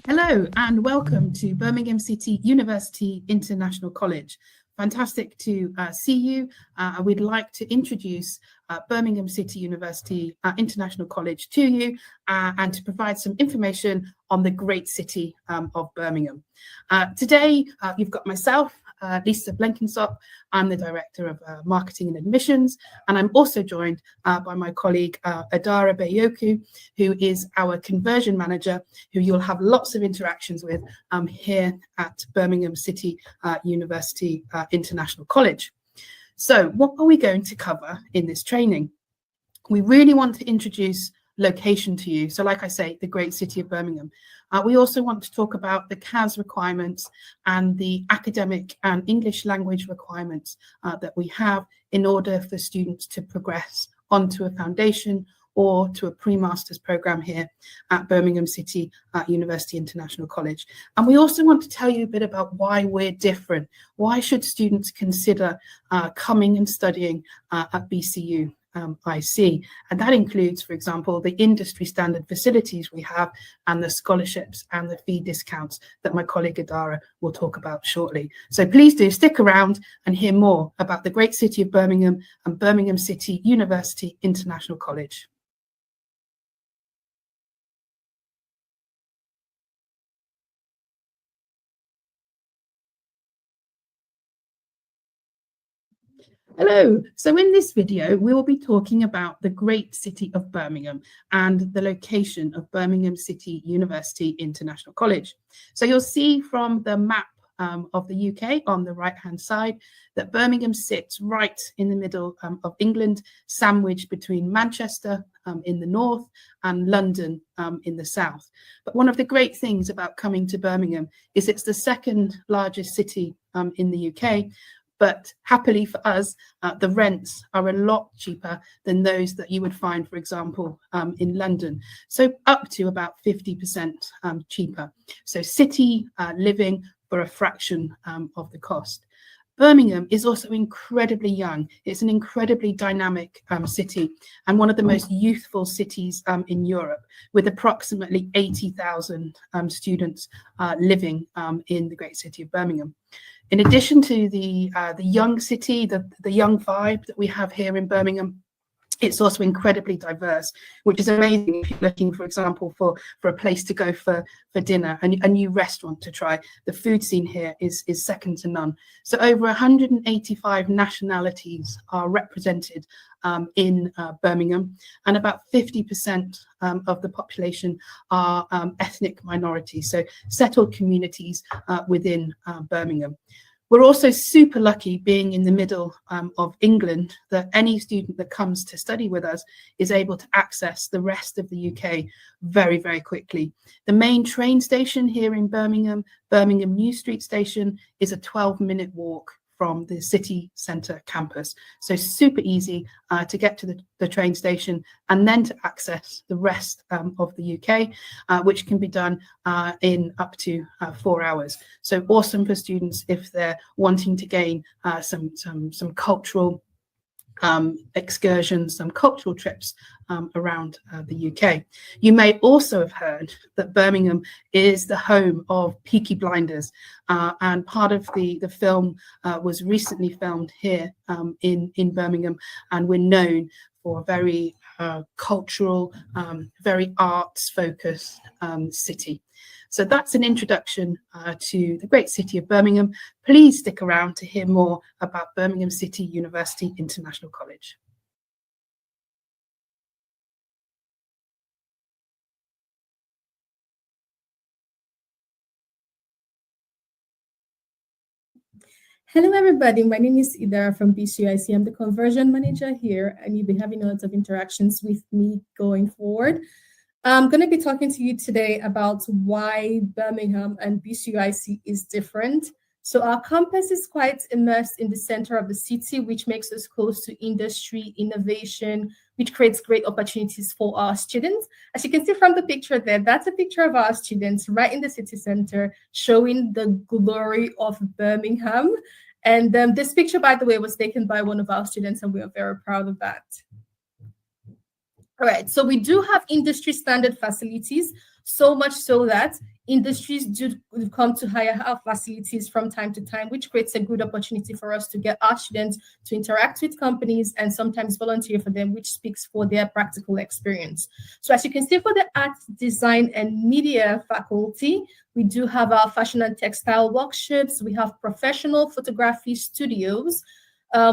Hello and welcome to Birmingham City University International College. Fantastic to see you. We'd like to introduce Birmingham City University International College to you and to provide some information on the great city of Birmingham. Today, you've got myself, Lisa Blenkinsop. I'm the Director of Marketing and Admissions, and I'm also joined by my colleague Adara Bayoku, who is our Conversion Manager, who you'll have lots of interactions with here at Birmingham City University International College. So what are we going to cover in this training? We really want to introduce location to you. So like I say, the great city of Birmingham. We also want to talk about the CAS requirements and the academic and English language requirements that we have in order for students to progress onto a foundation or to a pre-master's program here at Birmingham City University International College. And we also want to tell you a bit about why we're different. Why should students consider coming and studying at BCU? IC, and that includes, for example, the industry standard facilities we have and the scholarships and the fee discounts that my colleague Adara will talk about shortly. So please do stick around and hear more about the great city of Birmingham and Birmingham City University International College. Hello, so in this video, we will be talking about the great city of Birmingham and the location of Birmingham City University International College. So you'll see from the map of the UK on the right-hand side that Birmingham sits right in the middle of England, sandwiched between Manchester in the north and London in the south. But one of the great things about coming to Birmingham is it's the second largest city in the UK. But happily for us, the rents are a lot cheaper than those that you would find, for example, in London. So up to about 50% cheaper. So city living for a fraction of the cost. Birmingham is also incredibly young. It's an incredibly dynamic city and one of the most youthful cities in Europe, with approximately 80,000 students living in the great city of Birmingham. In addition to the young city, the young vibe that we have here in Birmingham, it's also incredibly diverse, which is amazing if you're looking, for example, for a place to go for dinner, a new restaurant to try. The food scene here is second to none. So over 185 nationalities are represented in Birmingham, and about 50% of the population are ethnic minorities, so settled communities within Birmingham. We're also super lucky being in the middle of England that any student that comes to study with us is able to access the rest of the UK very, very quickly. The main train station here in Birmingham, Birmingham New Street Station, is a 12-minute walk from the city centre campus. So super easy to get to the train station and then to access the rest of the UK, which can be done in up to 4 hours. So awesome for students if they're wanting to gain some cultural excursions, some cultural trips around the UK. You may also have heard that Birmingham is the home of Peaky Blinders, and part of the film was recently filmed here in Birmingham, and we're known for a very cultural, very arts-focused city. So that's an introduction to the great city of Birmingham. Please stick around to hear more about Birmingham City University International College. Hello, everybody. My name is Idara from BCIC. I'm the conversion manager here, and you'll be having lots of interactions with me going forward. I'm going to be talking to you today about why Birmingham and BCIC is different. So our campus is quite immersed in the center of the city, which makes us close to industry, innovation, which creates great opportunities for our students. As you can see from the picture there, that's a picture of our students right in the city center, showing the glory of Birmingham. And this picture, by the way, was taken by one of our students, and we are very proud of that. All right, so we do have industry standard facilities. so much so that industries do come to hire our facilities from time to time, which creates a good opportunity for us to get our students to interact with companies and sometimes volunteer for them, which speaks for their practical experience. So as you can see, for the art, design, and media faculty, we do have our fashion and textile workshops. We have professional photography studios.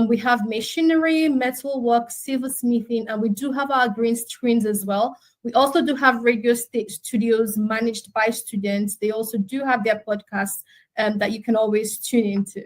We have machinery, metalwork, silversmithing, and we do have our green screens as well. We also do have radio studios managed by students. They also do have their podcasts that you can always tune into.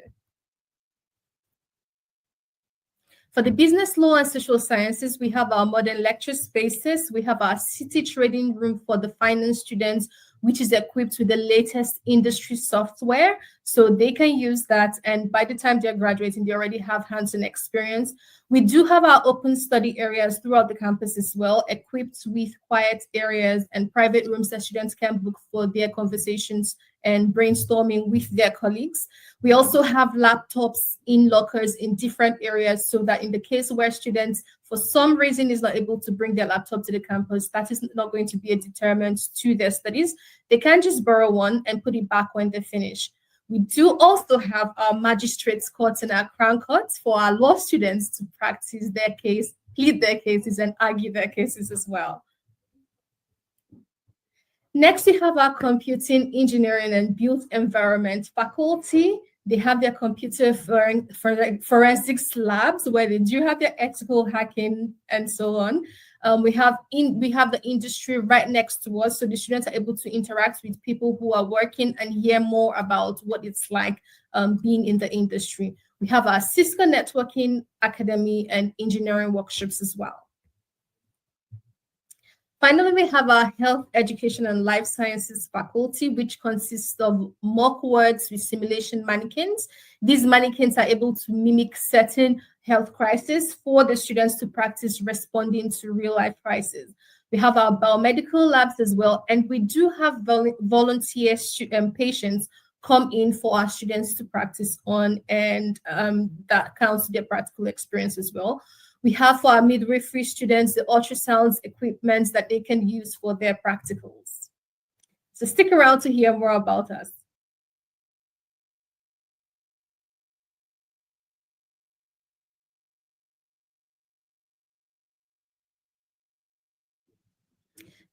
For the business law and social sciences, we have our modern lecture spaces. We have our city trading room for the finance students, which is equipped with the latest industry software. So they can use that. And by the time they're graduating, they already have hands-on experience. We do have our open study areas throughout the campus as well, equipped with quiet areas and private rooms that students can book for their conversations and brainstorming with their colleagues. We also have laptops in lockers in different areas so that in the case where students, for some reason, is not able to bring their laptop to the campus, that is not going to be a deterrent to their studies. They can just borrow one and put it back when they finish. We do also have our magistrates courts and our crown courts for our law students to practice their case, plead their cases, and argue their cases as well. Next, we have our computing, engineering, and built environment faculty. They have their computer forensics labs where they do have their ethical hacking and so on. We have the industry right next to us, so the students are able to interact with people who are working and hear more about what it's like being in the industry. We have our Cisco Networking Academy and engineering workshops as well. Finally, we have our health, education, and life sciences faculty, which consists of mock wards with simulation mannequins. These mannequins are able to mimic certain health crises for the students to practice responding to real-life crises. We have our biomedical labs as well, and we do have volunteer patients come in for our students to practice on, and that counts to their practical experience as well. We have for our midwifery students the ultrasounds equipment that they can use for their practicals. So stick around to hear more about us.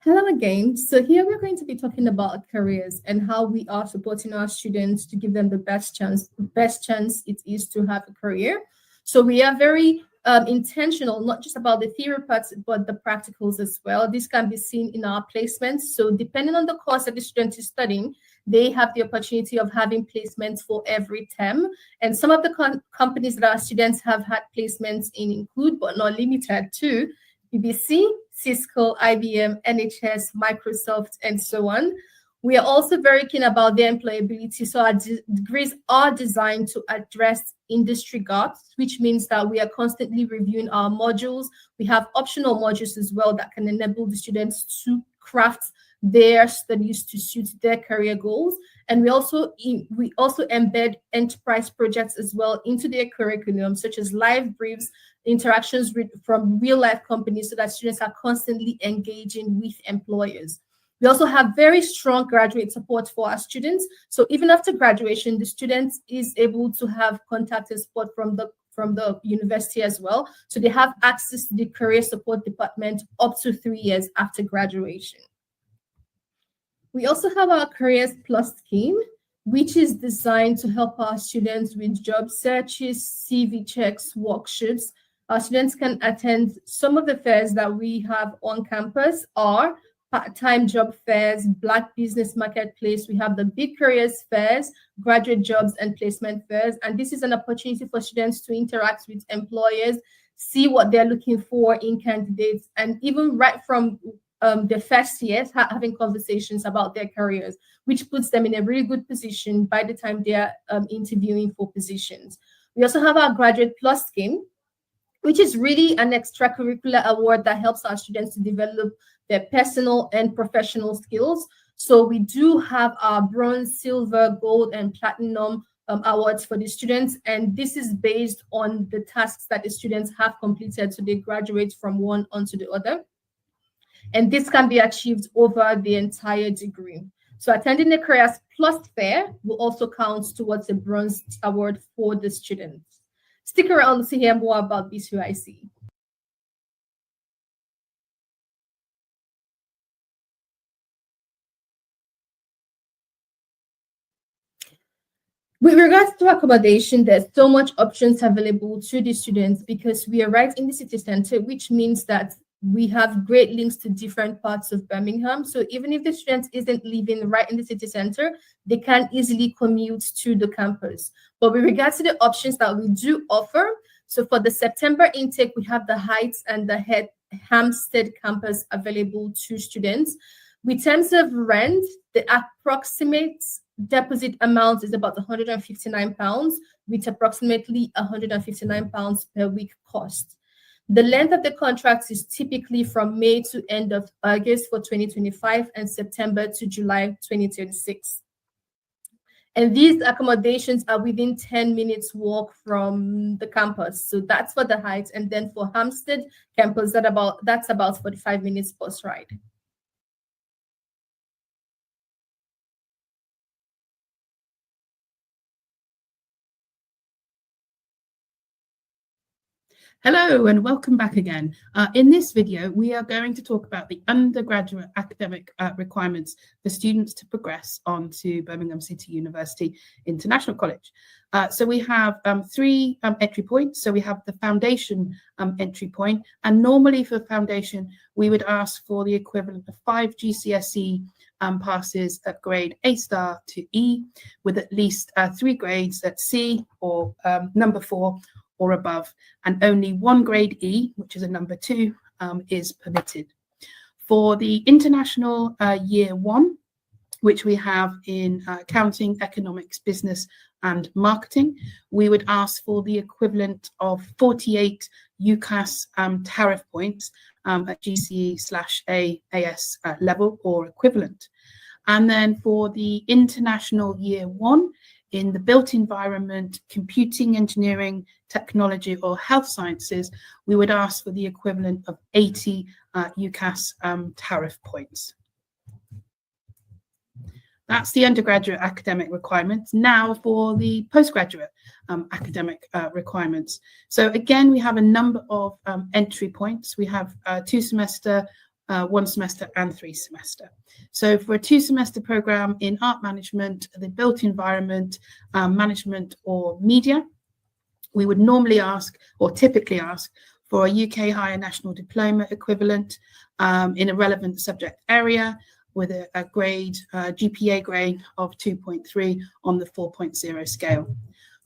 Hello again. So here we're going to be talking about careers and how we are supporting our students to give them the best chance it is to have a career. So we are very intentional, not just about the theory parts, but the practicals as well. This can be seen in our placements. So depending on the course that the student is studying, they have the opportunity of having placements for every term. And some of the companies that our students have had placements in include, but not limited to, BBC, Cisco, IBM, NHS, Microsoft, and so on. We are also very keen about their employability. So our degrees are designed to address industry gaps, which means that we are constantly reviewing our modules. We have optional modules as well that can enable the students to craft their studies to suit their career goals. And we also embed enterprise projects as well into their curriculum, such as live briefs, interactions from real life companies, so that students are constantly engaging with employers. We also have very strong graduate support for our students. So even after graduation, the student is able to have contact and support from the university as well. So they have access to the career support department up to 3 years after graduation. We also have our Careers Plus scheme, which is designed to help our students with job searches, CV checks, workshops. Our students can attend some of the fairs that we have on campus are part-time job fairs, Black Business Marketplace. We have the big careers fairs, graduate jobs and placement fairs. And this is an opportunity for students to interact with employers, see what they're looking for in candidates, and even right from their first years, having conversations about their careers, which puts them in a really good position by the time they're interviewing for positions. We also have our Graduate Plus scheme, which is really an extracurricular award that helps our students to develop their personal and professional skills. So we do have our bronze, silver, gold, and platinum awards for the students. And this is based on the tasks that the students have completed. So they graduate from one onto the other. and this can be achieved over the entire degree. So attending a careers plus fair will also count towards a bronze award for the students. Stick around to hear more about BCUIC. With regards to accommodation, there's so much options available to the students because we are right in the city center, which means that we have great links to different parts of Birmingham. So even if the student isn't living right in the city center, they can easily commute to the campus. But with regards to the options that we do offer, so for the September intake, we have the Heights and the Hampstead campus available to students. In terms of rent, the approximate deposit amount is about £159, with approximately £159 per week cost. The length of the contract is typically from May to end of August for 2025 and September to July 2026. And these accommodations are within 10 minutes walk from the campus. So that's for the Heights. And then for Hampstead campus, that's about 45 minutes bus ride. Hello and welcome back again. In this video, we are going to talk about the undergraduate academic requirements for students to progress on to Birmingham City University International College. So we have three entry points. So we have the foundation entry point, and normally for foundation, we would ask for the equivalent of 5 GCSE passes at grade A star to E, with at least 3 grades at C or number 4 or above, and only 1 grade E, which is a number 2, is permitted. For the international year 1, which we have in accounting, economics, business and marketing, we would ask for the equivalent of 48 UCAS tariff points at GCE/AS level or equivalent. And then for the international year 1, in the built environment, computing, engineering, technology or health sciences, we would ask for the equivalent of 80 UCAS tariff points. That's the undergraduate academic requirements. Now for the postgraduate academic requirements. So again, we have a number of entry points. We have 2 semester, 1 semester and 3 semester. So for a 2-semester program in art management, the built environment, management or media, we would normally ask or typically ask for a UK Higher National Diploma equivalent in a relevant subject area with a grade, GPA grade of 2.3 on the 4.0 scale.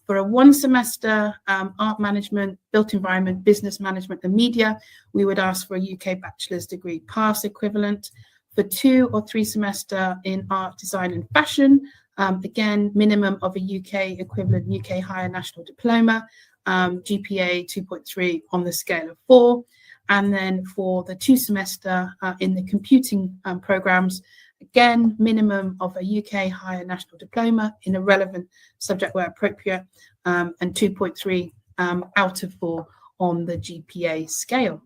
For a 1-semester art management, built environment, business management and media, we would ask for a UK bachelor's degree pass equivalent. For 2 or 3 semester in art, design and fashion, again, minimum of a UK equivalent UK Higher National Diploma, GPA 2.3 on the scale of 4. And then for the 2 semester in the computing programs, again, minimum of a UK Higher National Diploma in a relevant subject where appropriate, and 2.3 out of 4 on the GPA scale.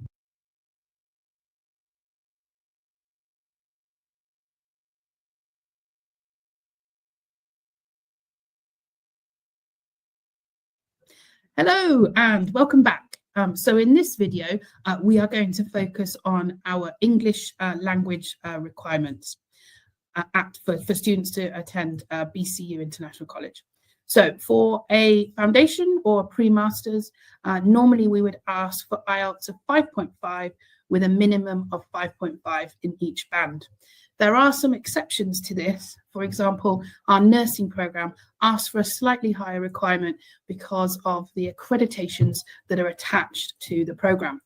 Hello and welcome back. So in this video, we are going to focus on our English language requirements for students to attend BCU International College. So for a foundation or a pre-masters, normally we would ask for IELTS of 5.5 with a minimum of 5.5 in each band. There are some exceptions to this. For example, our nursing program asks for a slightly higher requirement because of the accreditations that are attached to the program.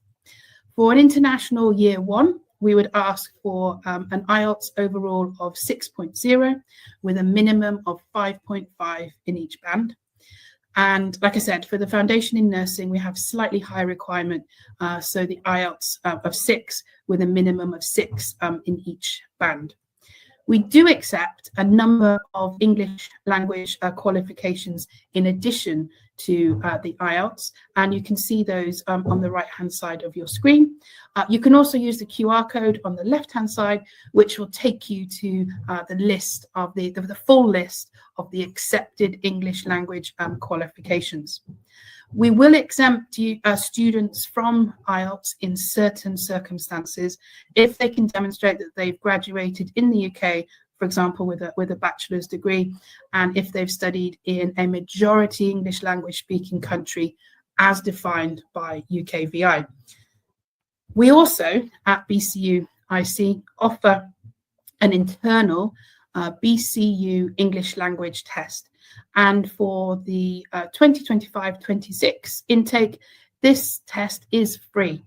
For an international year 1, we would ask for an IELTS overall of 6.0 with a minimum of 5.5 in each band. And like I said, for the foundation in nursing, we have slightly higher requirement. So the IELTS of 6 with a minimum of 6 in each band. We do accept a number of English language qualifications in addition to the IELTS, and you can see those on the right-hand side of your screen. You can also use the QR code on the left-hand side, which will take you to the list of the full list of the accepted English language qualifications. We will exempt students from IELTS in certain circumstances if they can demonstrate that they've graduated in the UK, for example, with a bachelor's degree, and if they've studied in a majority English language speaking country as defined by UKVI. We also, at BCU IC, offer an internal BCU English language test. And for the 2025-26 intake, this test is free.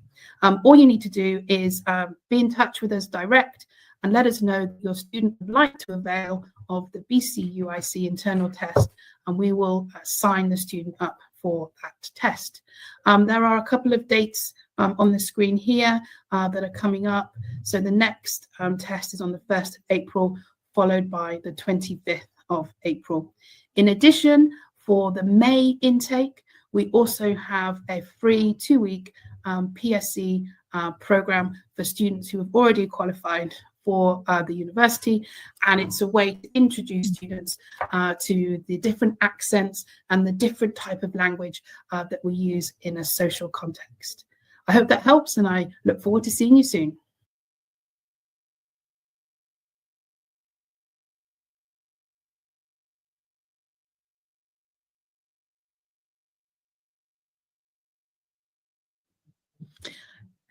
All you need to do is be in touch with us direct and let us know that your student would like to avail of the BCUIC internal test, and we will sign the student up for that test. There are a couple of dates on the screen here that are coming up. So the next test is on the 1st of April, followed by the 25th of April. In addition, for the May intake, we also have a free 2-week PSC program for students who have already qualified for the university, and it's a way to introduce students to the different accents and the different type of language that we use in a social context. I hope that helps, and I look forward to seeing you soon.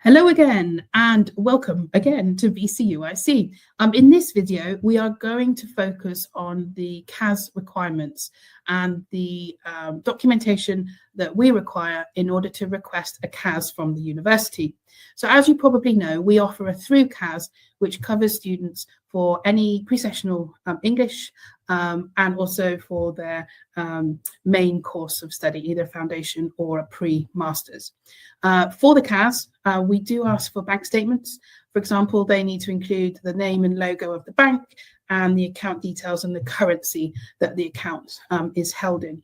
Hello again, and welcome again to BCUIC. In this video, we are going to focus on the CAS requirements and the documentation that we require in order to request a CAS from the university. So as you probably know, we offer a through CAS, which covers students for any pre-sessional English and also for their main course of study, either foundation or a pre-masters. For the CAS, we do ask for bank statements. For example, they need to include the name and logo of the bank and the account details and the currency that the account is held in.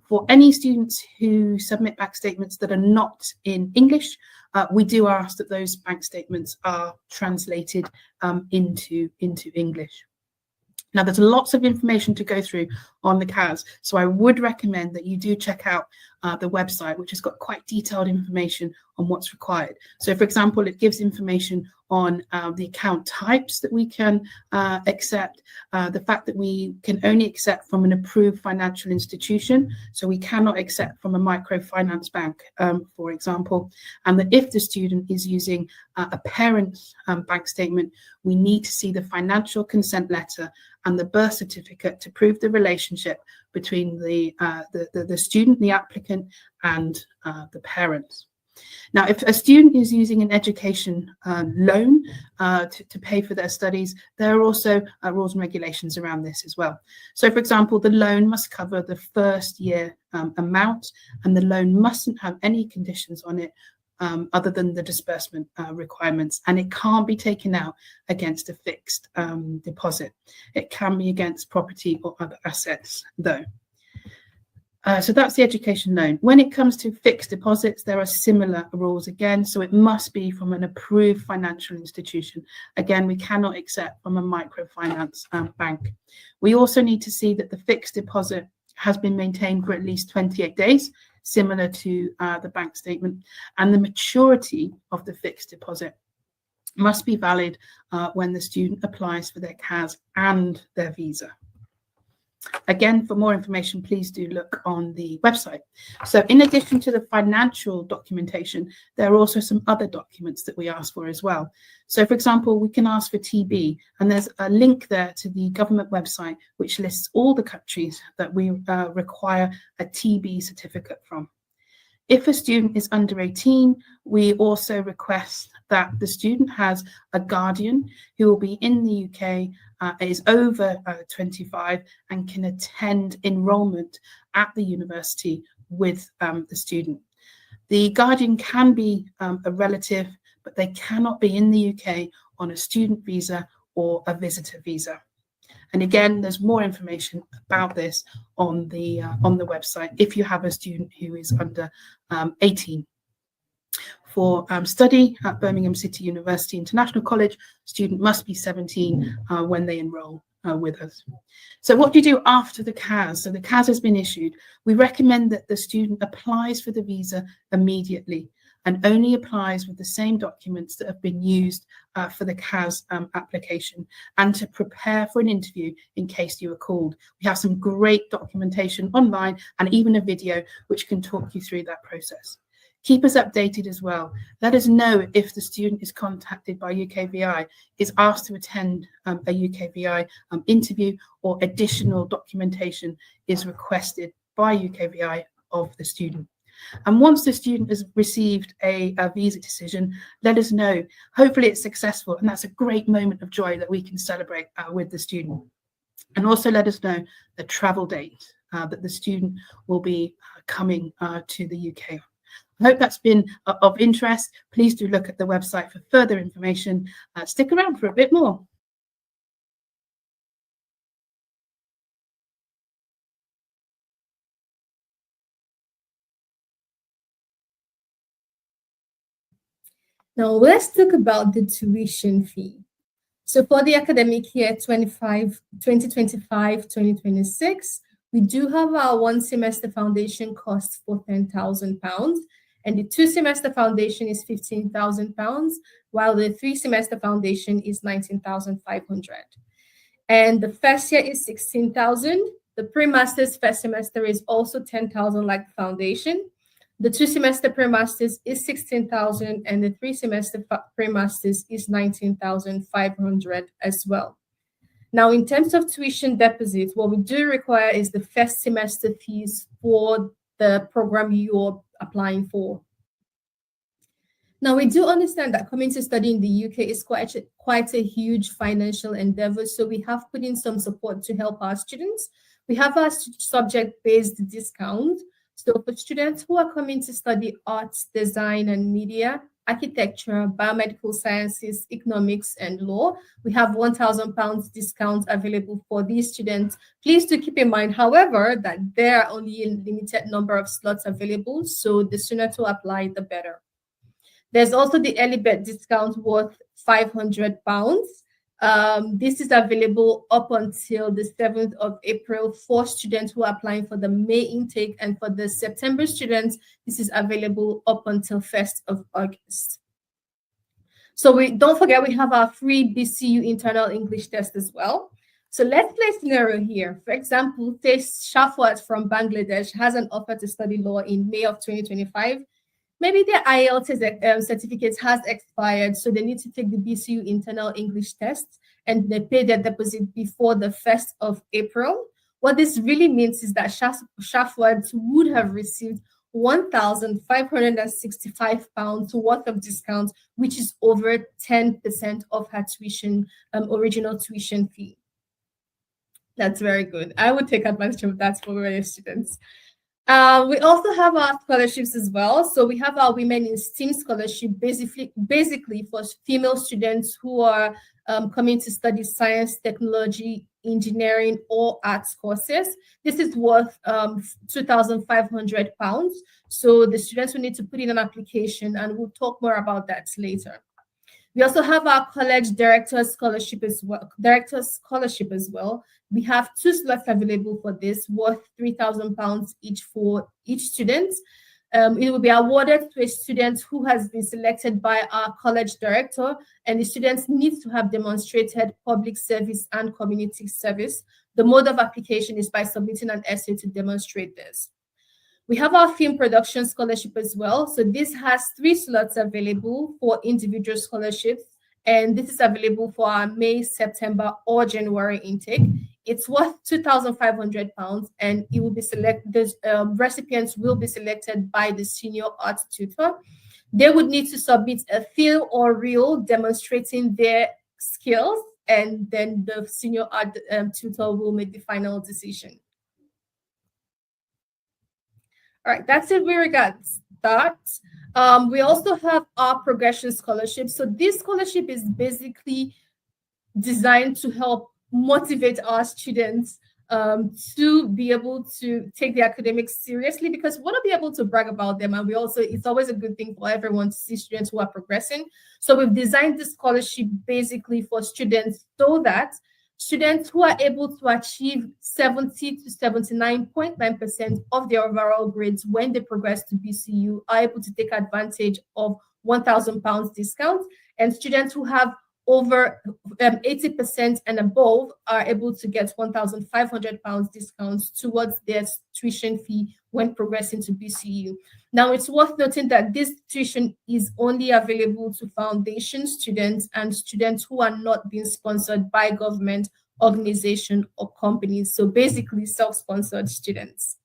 For any students who submit bank statements that are not in English, we do ask that those bank statements are translated into English. Now, there's lots of information to go through on the CAS, so I would recommend that you do check out the website, which has got quite detailed information on what's required. So, for example, it gives information on the account types that we can accept, the fact that we can only accept from an approved financial institution, so we cannot accept from a microfinance bank, for example, and that if the student is using a parent's bank statement, we need to see the financial consent letter and the birth certificate to prove the relationship between the student, the applicant, and the parents. Now, if a student is using an education loan to pay for their studies, there are also rules and regulations around this as well. So, for example, the loan must cover the first year amount, and the loan mustn't have any conditions on it other than the disbursement requirements, and it can't be taken out against a fixed deposit. It can be against property or other assets, though. So that's the education loan. When it comes to fixed deposits, there are similar rules again. So it must be from an approved financial institution. Again, we cannot accept from a microfinance bank. We also need to see that the fixed deposit has been maintained for at least 28 days, similar to the bank statement, and the maturity of the fixed deposit must be valid when the student applies for their CAS and their visa. Again, for more information, please do look on the website. So in addition to the financial documentation, there are also some other documents that we ask for as well. So, for example, we can ask for TB, and there's a link there to the government website, which lists all the countries that we require a TB certificate from. If a student is under 18, we also request that the student has a guardian who will be in the UK, is over 25, and can attend enrolment at the university with the student. The guardian can be a relative, but they cannot be in the UK on a student visa or a visitor visa. And again, there's more information about this on the website if you have a student who is under 18. For study at Birmingham City University International College, student must be 17 when they enroll with us. So what do you do after the CAS? So the CAS has been issued. We recommend that the student applies for the visa immediately and only applies with the same documents that have been used for the CAS application, and to prepare for an interview in case you are called. We have some great documentation online and even a video which can talk you through that process. Keep us updated as well. Let us know if the student is contacted by UKVI, is asked to attend a UKVI interview, or additional documentation is requested by UKVI of the student. And once the student has received a visa decision, let us know. Hopefully it's successful, and that's a great moment of joy that we can celebrate with the student. And also let us know the travel date that the student will be coming to the UK. I hope that's been of interest. Please do look at the website for further information. Stick around for a bit more. Now let's talk about the tuition fee. So for the academic year 2025-2026, we do have our 1 semester foundation cost for £10,000, and the 2 semester foundation is £15,000, while the 3 semester foundation is £19,500. And the first year is £16,000. The pre-master's first semester is also £10,000 like the foundation. The 2 semester pre-masters is £16,000, and the 3 semester pre-masters is £19,500 as well. Now, in terms of tuition deposit, what we do require is the first semester fees for the program you're applying for. Now, we do understand that coming to study in the UK is quite a huge financial endeavor, so we have put in some support to help our students. We have our subject-based discount. So for students who are coming to study arts, design and media, architecture, biomedical sciences, economics and law, we have £1,000 discount available for these students. Please do keep in mind, however, that there are only a limited number of slots available, so the sooner to apply, the better. There's also the early bird discount worth £500. This is available up until the 7th of April for students who are applying for the May intake, and for the September students, this is available up until 1st of August. So don't forget, we have our free BCU internal English test as well. So let's play a scenario here. For example, say Shafwat from Bangladesh has an offer to study law in May of 2025. Maybe their IELTS certificate has expired, so they need to take the BCU internal English test, and they pay their deposit before the 1st of April. What this really means is that Shafwat would have received £1,565 worth of discount, which is over 10% of her tuition, original tuition fee. That's very good. I would take advantage of that for my students. We also have our scholarships as well. So we have our Women in STEAM scholarship, basically for female students who are coming to study science, technology, engineering, or arts courses. This is worth £2,500. So the students will need to put in an application, and we'll talk more about that later. We also have our college director's scholarship as well. We have 2 slots available for this, worth £3,000 each for each student. It will be awarded to a student who has been selected by our college director, and the students need to have demonstrated public service and community service. The mode of application is by submitting an essay to demonstrate this. We have our film production scholarship as well. So this has 3 slots available for individual scholarships, and this is available for our May, September, or January intake. It's worth £2,500, and it will be selected. Recipients will be selected by the senior art tutor. They would need to submit a film or reel demonstrating their skills, and then the senior art tutor will make the final decision. All right, that's it with regards that. We also have our progression scholarship. So this scholarship is basically designed to help motivate our students to be able to take the academics seriously, because we want to be able to brag about them. And it's always a good thing for everyone to see students who are progressing. So we've designed this scholarship basically for students, so that students who are able to achieve 70 to 79.9% of their overall grades when they progress to BCU are able to take advantage of £1,000 discount, and students who have over 80% and above are able to get £1,500 discounts towards their tuition fee when progressing to BCU. Now, it's worth noting that this tuition is only available to foundation students and students who are not being sponsored by government, organization, or companies. So basically self-sponsored students.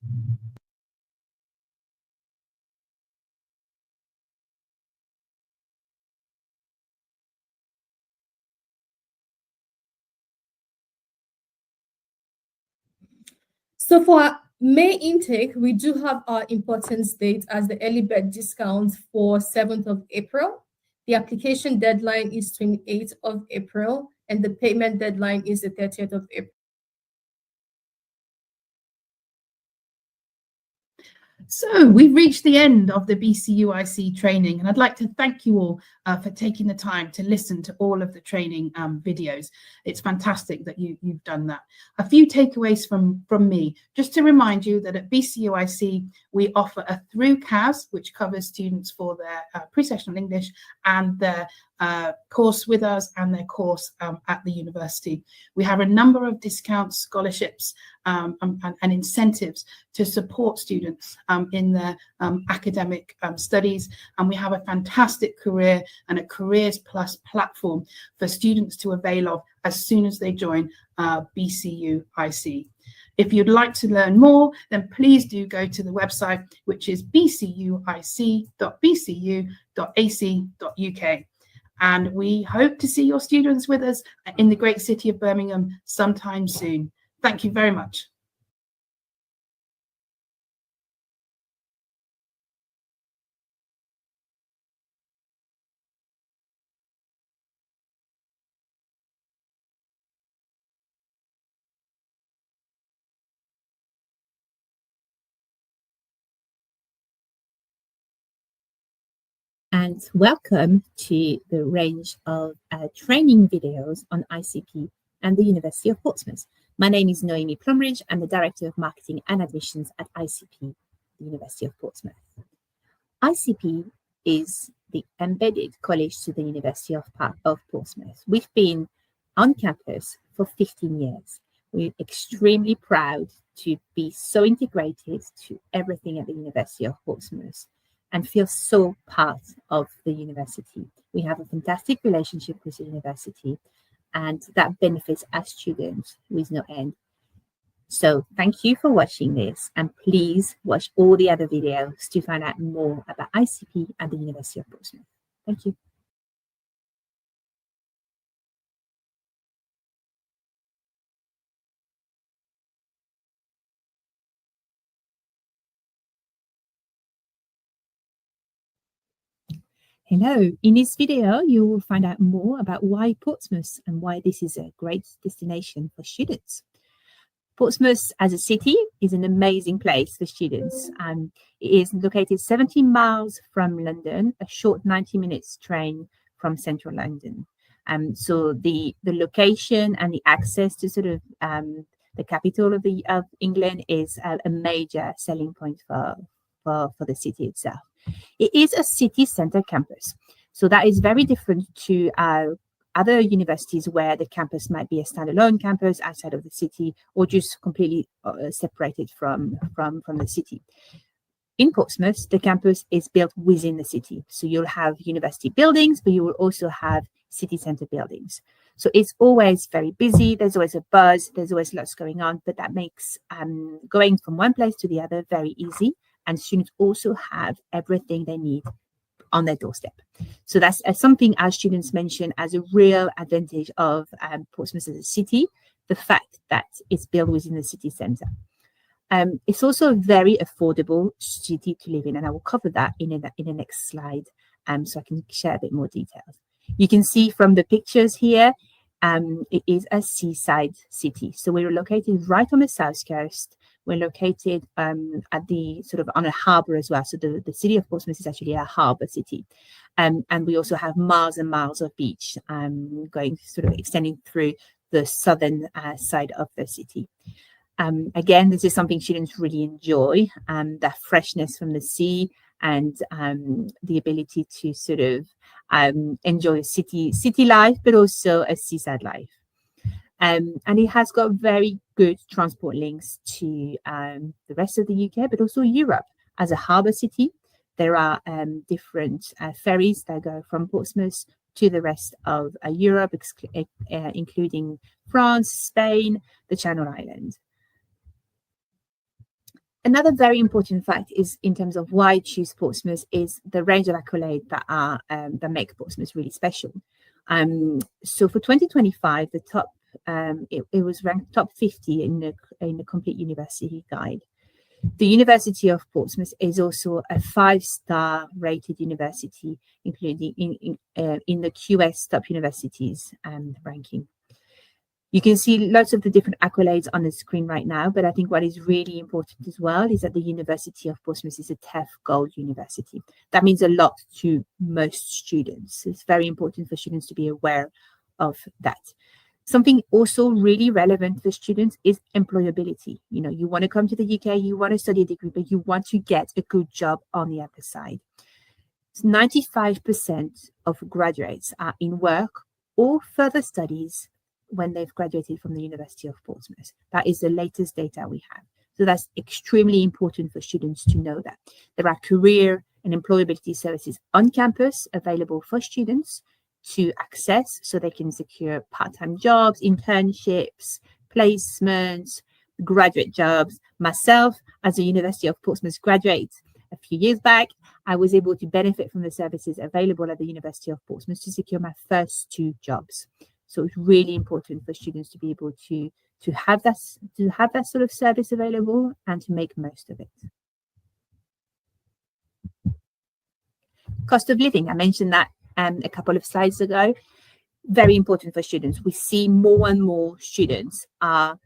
So for May intake, we do have our importance date as the early bird discount for 7th of April. The application deadline is 28th of April, and the payment deadline is the 30th of April. So we've reached the end of the BCUIC training, and I'd like to thank you all for taking the time to listen to all of the training videos. It's fantastic that you've done that. A few takeaways from me, just to remind you that at BCUIC, we offer a through CAS, which covers students for their pre-sessional English and their course with us and their course at the university. We have a number of discounts, scholarships, and incentives to support students in their academic studies. And we have a fantastic career and a Careers Plus platform for students to avail of as soon as they join BCUIC. If you'd like to learn more, then please do go to the website, which is bcuic.bcu.ac.uk. And we hope to see your students with us in the great city of Birmingham sometime soon. Thank you very much. And welcome to the range of training videos on ICP and the University of Portsmouth. My name is Noemi Plumridge. I'm the Director of Marketing and Admissions at ICP, the University of Portsmouth. ICP is the embedded college to the University of Portsmouth. We've been on campus for 15 years. We're extremely proud to be so integrated to everything at the University of Portsmouth and feel so part of the university. We have a fantastic relationship with the university, and that benefits our students with no end. So thank you for watching this, and please watch all the other videos to find out more about ICP and the University of Portsmouth. Thank you. Hello, in this video, you will find out more about why Portsmouth and why this is a great destination for students. Portsmouth as a city is an amazing place for students. It is located 17 miles from London, a short 90 minutes train from central London. So the location and the access to sort of the capital of England is a major selling point for the city itself. It is a city centre campus, so that is very different to other universities where the campus might be a standalone campus outside of the city or just completely separated from the city. In Portsmouth, the campus is built within the city, so you'll have university buildings, but you will also have city centre buildings. So it's always very busy, there's always a buzz, there's always lots going on, but that makes going from one place to the other very easy. And students also have everything they need on their doorstep. So that's something our students mention as a real advantage of Portsmouth as a city, the fact that it's built within the city centre. It's also a very affordable city to live in, and I will cover that in the next slide so I can share a bit more details. You can see from the pictures here, it is a seaside city. So we're located right on the south coast. We're located at the sort of on a harbour as well. So the city of Portsmouth is actually a harbour city. And we also have miles and miles of beach going sort of extending through the southern side of the city. Again, this is something students really enjoy, that freshness from the sea and the ability to sort of enjoy city life, but also a seaside life. And it has got very good transport links to the rest of the UK, but also Europe. As a harbour city, there are different ferries that go from Portsmouth to the rest of Europe, including France, Spain, the Channel Islands. Another very important fact is in terms of why I choose Portsmouth is the range of accolades that are that make Portsmouth really special. So for 2025, the top it was ranked top 50 in the Complete University Guide. The University of Portsmouth is also a 5-star rated university, including in the QS Top Universities ranking. You can see lots of the different accolades on the screen right now, but I think what is really important as well is that the University of Portsmouth is a TEF Gold University. That means a lot to most students. It's very important for students to be aware of that. Something also really relevant for students is employability. You know, you want to come to the UK, you want to study a degree, but you want to get a good job on the other side. 95% of graduates are in work or further studies when they've graduated from the University of Portsmouth. That is the latest data we have. So that's extremely important for students to know that. There are career and employability services on campus available for students to access so they can secure part-time jobs, internships, placements, graduate jobs. Myself, as a University of Portsmouth graduate a few years back, I was able to benefit from the services available at the University of Portsmouth to secure my first 2 jobs. So it's really important for students to be able to have that sort of service available and to make most of it. Cost of living, I mentioned that a couple of slides ago. Very important for students. We see more and more students are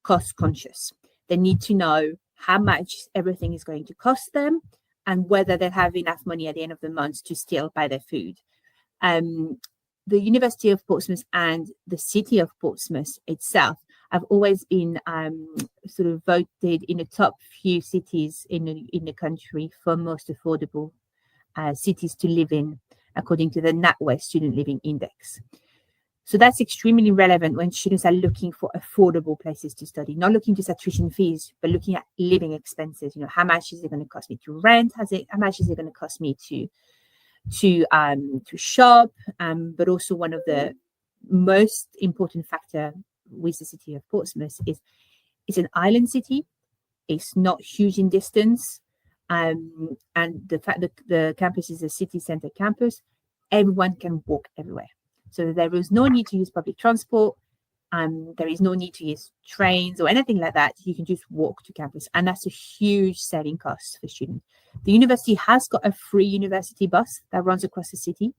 cost conscious. They need to know how much everything is going to cost them and whether they have enough money at the end of the month to still buy their food. The University of Portsmouth and the city of Portsmouth itself have always been sort of voted in the top few cities in the country for most affordable cities to live in, according to the NatWest Student Living Index. So that's extremely relevant when students are looking for affordable places to study, not looking just at tuition fees, but looking at living expenses. You know, how much is it going to cost me to rent? How much is it going to cost me to shop? But also one of the most important factor with the city of Portsmouth is it's an island city. It's not huge in distance. And the fact that the campus is a city center campus, everyone can walk everywhere. So there is no need to use public transport. There is no need to use trains or anything like that. You can just walk to campus. And that's a huge saving cost for students. The university has got a free university bus that runs across the city.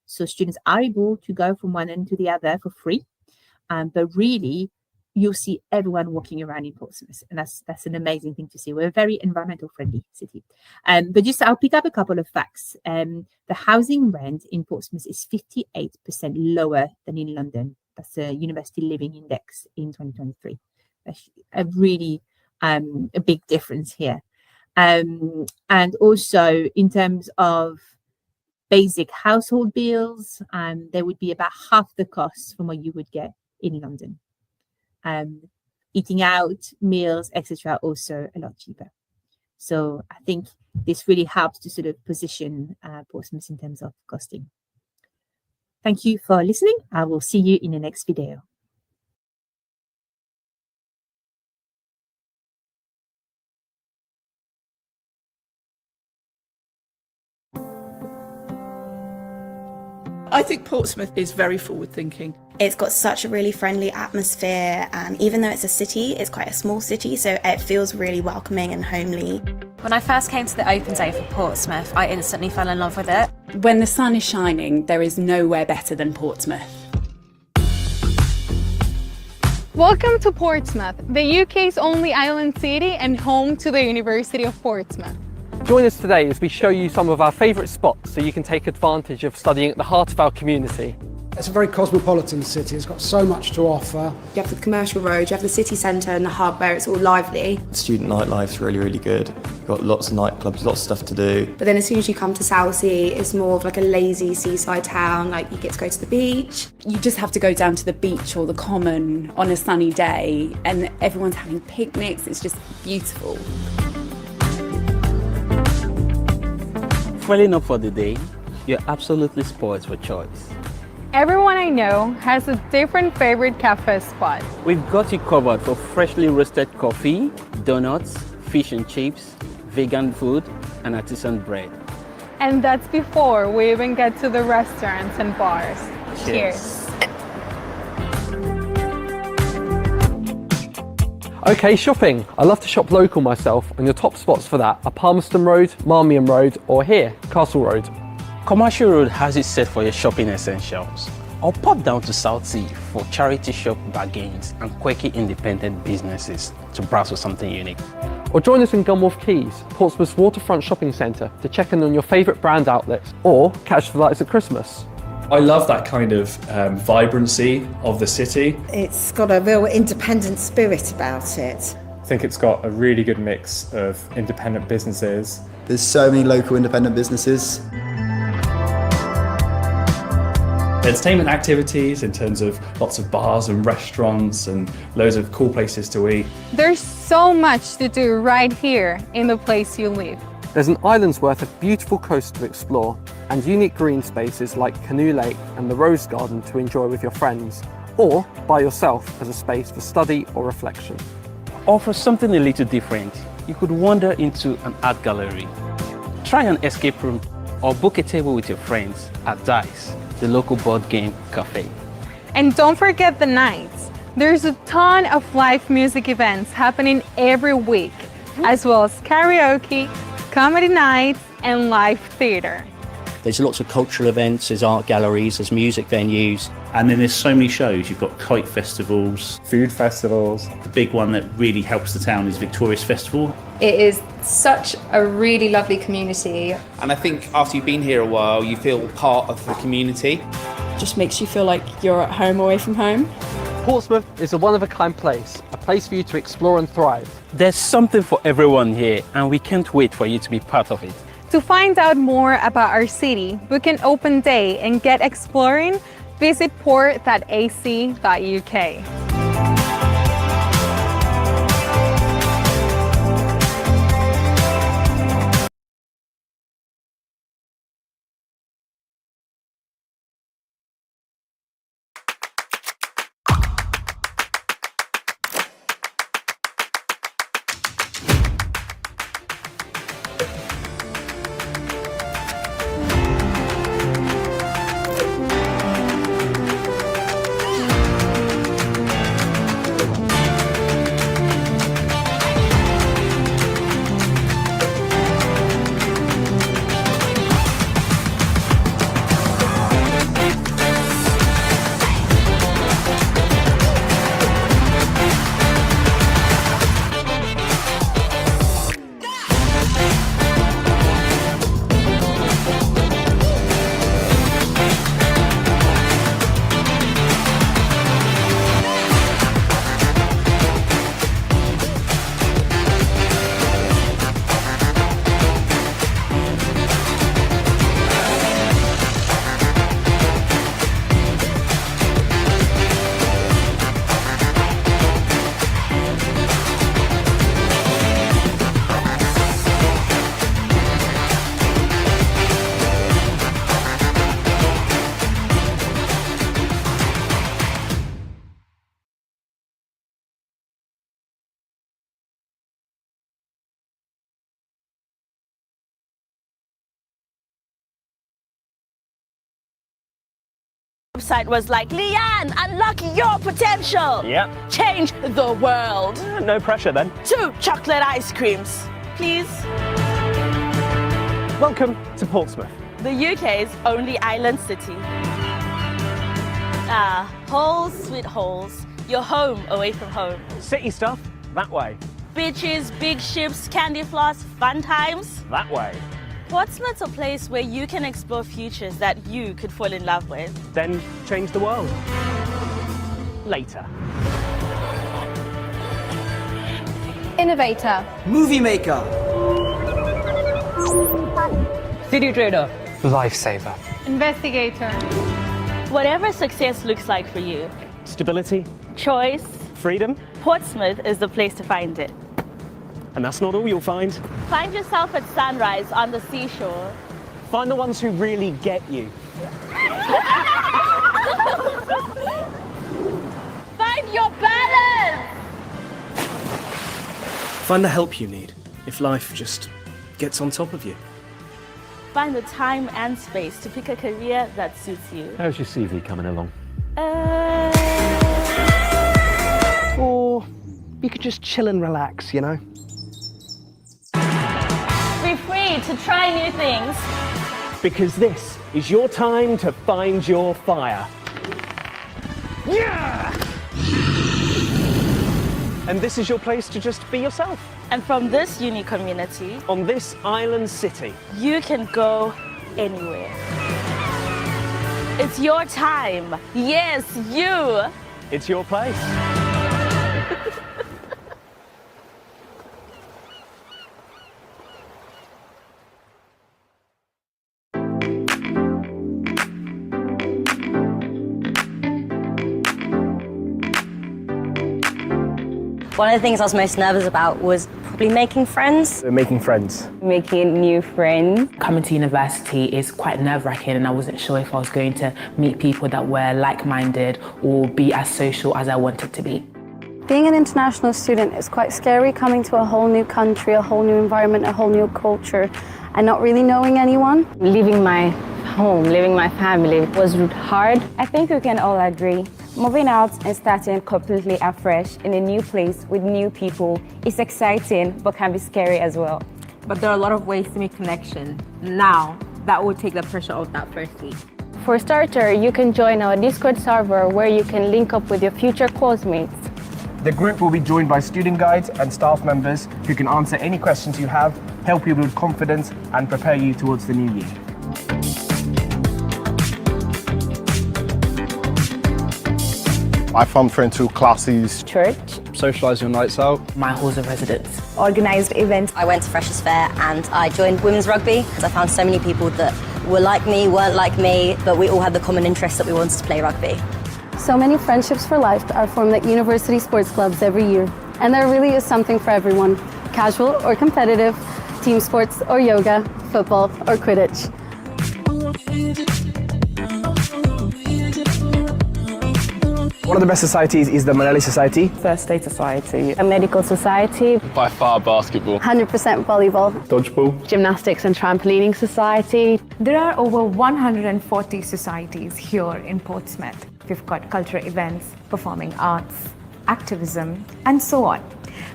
So students are able to go from one end to the other for free. But really, you'll see everyone walking around in Portsmouth. And that's an amazing thing to see. We're a very environmental friendly city. But just I'll pick up a couple of facts. The housing rent in Portsmouth is 58% lower than in London. That's a University Living Index in 2023. A really a big difference here. And also in terms of basic household bills, there would be about half the cost from what you would get in London. Eating out, meals, etc., also a lot cheaper. So I think this really helps to sort of position Portsmouth in terms of costing. Thank you for listening. I will see you in the next video. I think Portsmouth is very forward-thinking. It's got such a really friendly atmosphere, and even though it's a city, it's quite a small city, so it feels really welcoming and homely. When I first came to the open day for Portsmouth, I instantly fell in love with it. When the sun is shining, there is nowhere better than Portsmouth. Welcome to Portsmouth, the UK's only island city and home to the University of Portsmouth. Join us today as we show you some of our favourite spots so you can take advantage of studying at the heart of our community. It's a very cosmopolitan city, it's got so much to offer. You have the commercial road, you have the city centre and the hub where it's all lively. Student nightlife's really good. You've got lots of nightclubs, lots of stuff to do. But then as soon as you come to Southsea, it's more of like a lazy seaside town, like you get to go to the beach. You just have to go down to the beach or the common on a sunny day and everyone's having picnics, it's just beautiful. Filling up for the day, you're absolutely spoiled for choice. Everyone I know has a different favorite cafe spot. We've got you covered for freshly roasted coffee, donuts, fish and chips, vegan food, and artisan bread. And that's before we even get to the restaurants and bars. Cheers. Okay, shopping. I love to shop local myself, and your top spots for that are Palmerston Road, Marmion Road, or here, Castle Road. Commercial Road has it set for your shopping essentials. Or pop down to Southsea for charity shop bargains and quirky independent businesses to browse for something unique. Or join us in Gunwharf Quays, Portsmouth's waterfront shopping centre, to check in on your favourite brand outlets, or catch the lights at Christmas. I love that kind of vibrancy of the city. It's got a real independent spirit about it. I think it's got a really good mix of independent businesses. There's so many local independent businesses. Entertainment activities in terms of lots of bars and restaurants and loads of cool places to eat. There's so much to do right here in the place you live. There's an island's worth of beautiful coast to explore and unique green spaces like Canoe Lake and the Rose Garden to enjoy with your friends, or by yourself as a space for study or reflection. Or for something a little different, you could wander into an art gallery, try an escape room, or book a table with your friends at Dice, the local board game cafe. And don't forget the nights. There's a ton of live music events happening every week, as well as karaoke, comedy nights, and live theatre. There's lots of cultural events, there's art galleries, there's music venues. And then there's so many shows. You've got kite festivals, food festivals. The big one that really helps the town is Victoria's Festival. It is such a really lovely community. And I think after you've been here a while, you feel part of the community. Just makes you feel like you're at home away from home. Portsmouth is a one-of-a-kind place, a place for you to explore and thrive. There's something for everyone here, and we can't wait for you to be part of it. To find out more about our city, book an open day and get exploring, visit port.ac.uk. Website was like, Leanne, unlock your potential. Yeah. Change the world. No pressure then. 2 chocolate ice creams, please. Welcome to Portsmouth, The UK's only island city. Ah, holes with holes. You're home away from home. City stuff, that way. Beaches, big ships, candy floss, fun times. That way. Portsmouth's a place where you can explore futures that you could fall in love with. Then change the world. Later. Innovator. Movie maker. City trader. Lifesaver. Investigator. Whatever success looks like for you. Stability. Choice. Freedom. Portsmouth is the place to find it. And that's not all you'll find. Find yourself at sunrise on the seashore. Find the ones who really get you. Find your balance! Find the help you need if life just gets on top of you. Find the time and space to pick a career that suits you. How's your CV coming along? Or you could just chill and relax, you know? Be free to try new things. Because this is your time to find your fire. Yeah! And this is your place to just be yourself. And from this unique community, on this island city, you can go anywhere. It's your time. Yes, you. It's your place. One of the things I was most nervous about was probably making friends. Making friends. Making new friends. Coming to university is quite nerve-wracking, and I wasn't sure if I was going to meet people that were like-minded or be as social as I wanted to be. Being an international student is quite scary, coming to a whole new country, a whole new environment, a whole new culture, and not really knowing anyone. Leaving my home, leaving my family was hard. I think we can all agree. Moving out and starting completely afresh in a new place with new people is exciting, but can be scary as well. But there are a lot of ways to make connection. Now, that will take the pressure off that first week. For a starter, you can join our Discord server where you can link up with your future course mates. The group will be joined by student guides and staff members who can answer any questions you have, help you build confidence, and prepare you towards the new year. I found friends through classes, church, socialise your nights out, my halls of residence, organised events. I went to Freshers' Fair and I joined women's rugby because I found so many people that were like me, weren't like me, but we all had the common interest that we wanted to play rugby. So many friendships for life are formed at university sports clubs every year. And there really is something for everyone. Casual or competitive, team sports or yoga, football or Quidditch. One of the best societies is the Malayali Society. First Aid Society. A medical society. By far basketball. 100% volleyball. Dodgeball. Gymnastics and Trampolining Society. There are over 140 societies here in Portsmouth. We've got cultural events, performing arts, activism, and so on.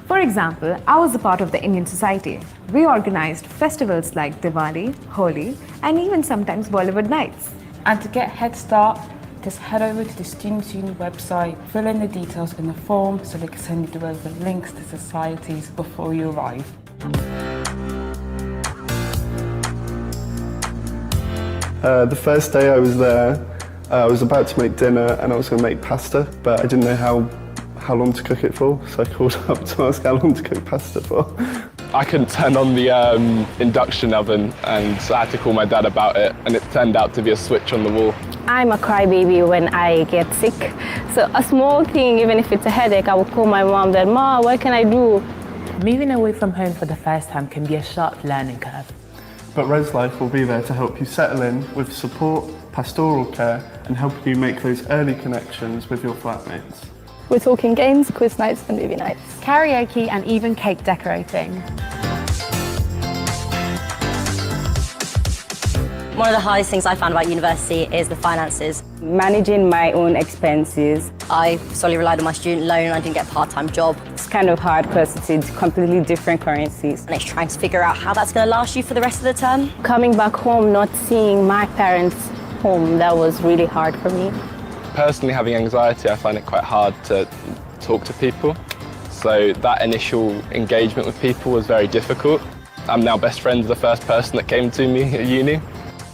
For example, I was a part of the Indian Society. We organized festivals like Diwali, Holi, and even sometimes Bollywood nights. And to get head start, just head over to the Students' Union website, fill in the details in the form so they can send you the relevant links to societies before you arrive. The first day I was there, I was about to make dinner and I was going to make pasta, but I didn't know how long to cook it for, so I called up to ask how long to cook pasta for. I couldn't turn on the induction oven, and so I had to call my dad about it, and it turned out to be a switch on the wall. I'm a crybaby when I get sick. So a small thing, even if it's a headache, I will call my mom that, "Ma, what can I do?" Moving away from home for the first time can be a sharp learning curve. But Res Life will be there to help you settle in with support, pastoral care, and help you make those early connections with your flatmates. We're talking games, quiz nights and movie nights. Karaoke and even cake decorating. One of the hardest things I found about university is the finances. Managing my own expenses. I solely relied on my student loan. I didn't get a part-time job. It's kind of hard because it's completely different currencies. And it's trying to figure out how that's going to last you for the rest of the term. Coming back home, not seeing my parents home, that was really hard for me. Personally, having anxiety, I find it quite hard to talk to people. So that initial engagement with people was very difficult. I'm now best friends with the first person that came to me at uni.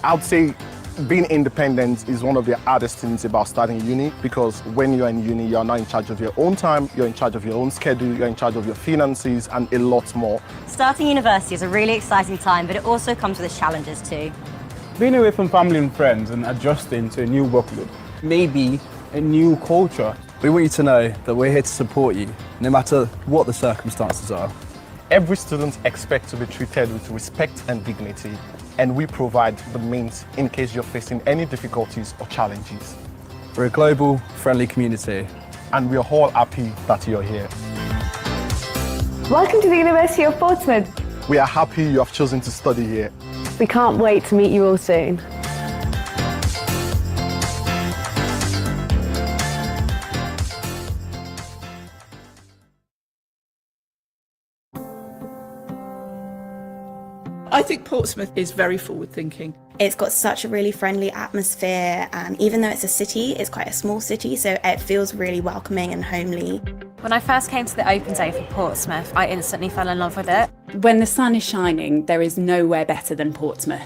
I'd say being independent is one of the hardest things about starting uni, because when you're in uni, you're not in charge of your own time, you're in charge of your own schedule, you're in charge of your finances and a lot more. Starting university is a really exciting time, but it also comes with its challenges too. Being away from family and friends and adjusting to a new workload, maybe a new culture. We want you to know that we're here to support you, no matter what the circumstances are. Every student expects to be treated with respect and dignity, and we provide the means in case you're facing any difficulties or challenges. We're a global, friendly community. And we're all happy that you're here. Welcome to the University of Portsmouth. We are happy you have chosen to study here. We can't wait to meet you all soon. I think Portsmouth is very forward-thinking. It's got such a really friendly atmosphere, and even though it's a city, it's quite a small city, so it feels really welcoming and homely. When I first came to the open day for Portsmouth, I instantly fell in love with it. When the sun is shining, there is nowhere better than Portsmouth.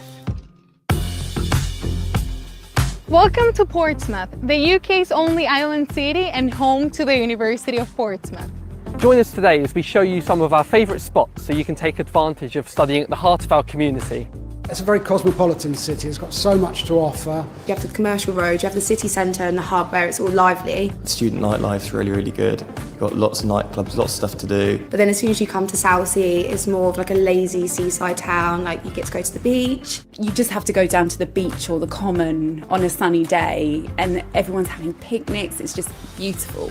Welcome to Portsmouth, the UK's only island city and home to the University of Portsmouth. Join us today as we show you some of our favourite spots so you can take advantage of studying at the heart of our community. It's a very cosmopolitan city, it's got so much to offer. You have the commercial road, you have the city centre and the hub where it's all lively. Student nightlife's really good. You've got lots of nightclubs, lots of stuff to do. But then as soon as you come to Southsea, it's more of like a lazy seaside town, like you get to go to the beach. You just have to go down to the beach or the common on a sunny day and everyone's having picnics, it's just beautiful.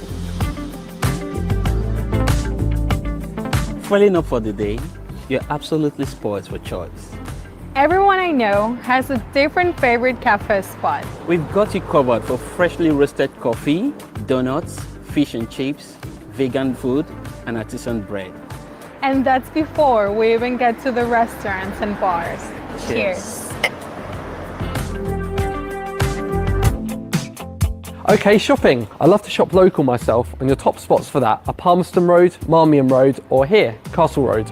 Filling up for the day, you're absolutely spoiled for choice. Everyone I know has a different favorite cafe spot. We've got you covered for freshly roasted coffee, donuts, fish and chips, vegan food, and artisan bread. And that's before we even get to the restaurants and bars. Cheers. Okay, shopping. I love to shop local myself, and your top spots for that are Palmerston Road, Marmion Road, or here, Castle Road.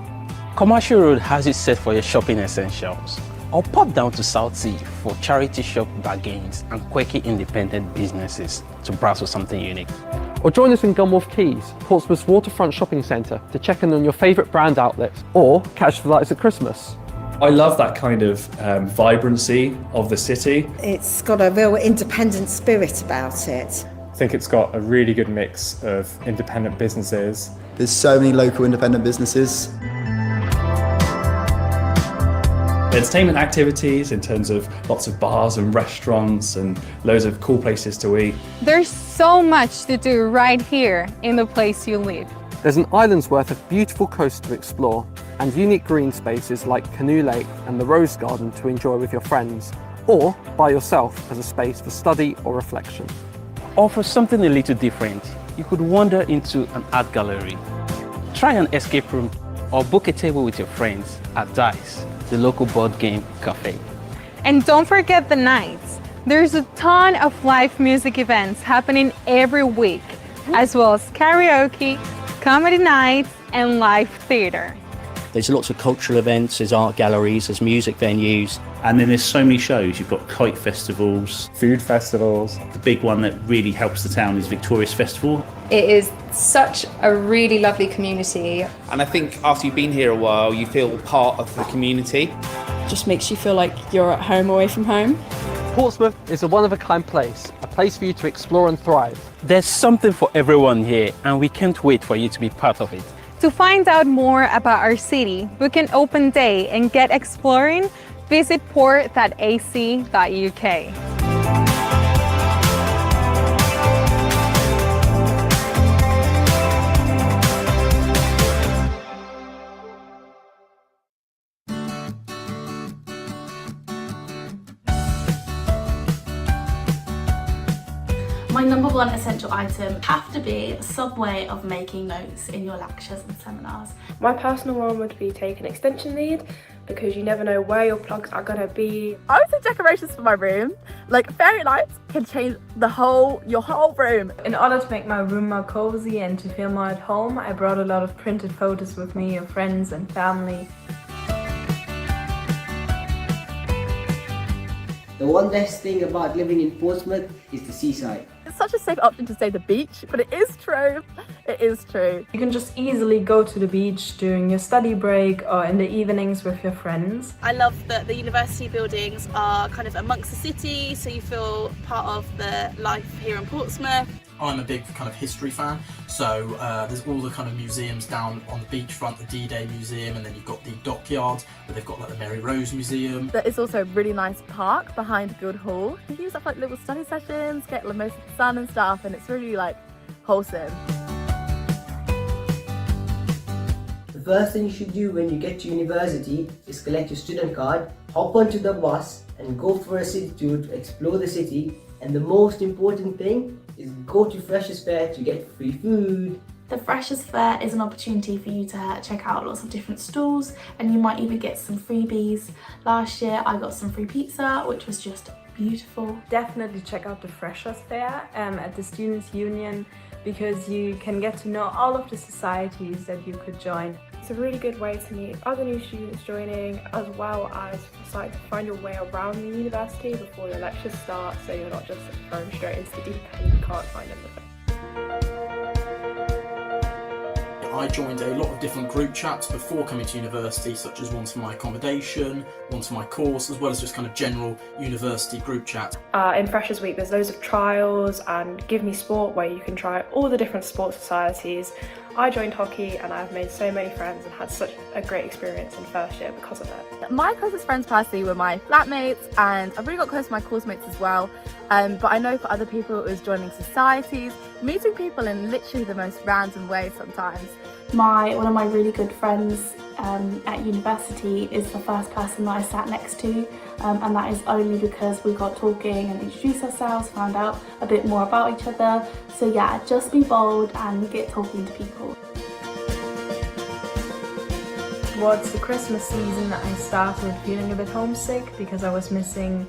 Commercial Road has it set for your shopping essentials. Or pop down to Southsea for charity shop bargains and quirky independent businesses to browse for something unique. Or join us in Gunwharf Quays, Portsmouth's waterfront shopping centre, to check in on your favourite brand outlets, or catch the lights at Christmas. I love that kind of vibrancy of the city. It's got a real independent spirit about it. I think it's got a really good mix of independent businesses. There's so many local independent businesses. Entertainment activities in terms of lots of bars and restaurants and loads of cool places to eat. There's so much to do right here in the place you live. There's an island's worth of beautiful coast to explore, and unique green spaces like Canoe Lake and the Rose Garden to enjoy with your friends, or by yourself as a space for study or reflection. Or for something a little different, you could wander into an art gallery, try an escape room, or book a table with your friends at Dice, the local board game cafe. And don't forget the nights. There's a ton of live music events happening every week, as well as karaoke, comedy nights, and live theatre. There's lots of cultural events, there's art galleries, there's music venues. And then there's so many shows. You've got kite festivals. Food festivals. The big one that really helps the town is Victoria's Festival. It is such a really lovely community. And I think after you've been here a while, you feel part of the community. Just makes you feel like you're at home away from home. Portsmouth is a one-of-a-kind place, a place for you to explore and thrive. There's something for everyone here, and we can't wait for you to be part of it. To find out more about our city, book an open day and get exploring, visit port.ac.uk. My number one essential item have to be some way of making notes in your lectures and seminars. My personal one would be take an extension lead, because you never know where your plugs are gonna be. I would say decorations for my room. Like fairy lights can change your whole room. In order to make my room more cozy and to feel more at home, I brought a lot of printed photos with me of friends and family. The one best thing about living in Portsmouth is the seaside. It's such a safe option to say the beach, but it is true. It is true. You can just easily go to the beach during your study break or in the evenings with your friends. I love that the university buildings are kind of amongst the city, so you feel part of the life here in Portsmouth. I'm a big kind of history fan, so there's all the kind of museums down on the beachfront, the D-Day Museum, and then you've got the dockyards where they've got like the Mary Rose Museum. There is also a really nice park behind Guildhall. You can use that for like little study sessions, get the most of the sun and stuff, and it's really like wholesome. The first thing you should do when you get to university is collect your student card, hop onto the bus and go for a city tour to explore the city, and the most important thing is go to Freshers Fair to get free food. The Freshers Fair is an opportunity for you to check out lots of different stalls, and you might even get some freebies. Last year I got some free pizza, which was just beautiful. Definitely check out the Freshers Fair at the Students' Union, because you can get to know all of the societies that you could join. It's a really good way to meet other new students joining, as well as decide to find your way around the university before your lectures start, so you're not just thrown straight into the deep end and you can't find anything. I joined a lot of different group chats before coming to university, such as ones for my accommodation, ones for my course, as well as just kind of general university group chats. In Freshers Week there's loads of trials and Give Me Sport, where you can try all the different sports societies. I joined hockey and I've made so many friends and had such a great experience in first year because of it. My closest friends personally were my flatmates, and I've really got close to my course mates as well. But I know for other people it was joining societies, meeting people in literally the most random ways sometimes. One of my really good friends at university is the first person that I sat next to, and that is only because we got talking and introduced ourselves, found out a bit more about each other. So yeah, just be bold and get talking to people. Towards the Christmas season I started feeling a bit homesick because I was missing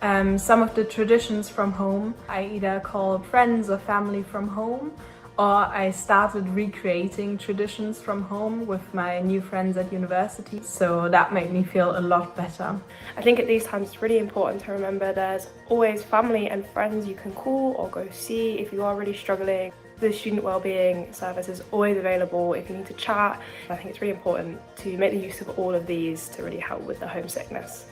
some of the traditions from home. I either called friends or family from home, or I started recreating traditions from home with my new friends at university, so that made me feel a lot better. I think at these times it's really important to remember there's always family and friends you can call or go see if you are really struggling. The Student Wellbeing Service is always available if you need to chat. I think it's really important to make the use of all of these to really help with the homesickness.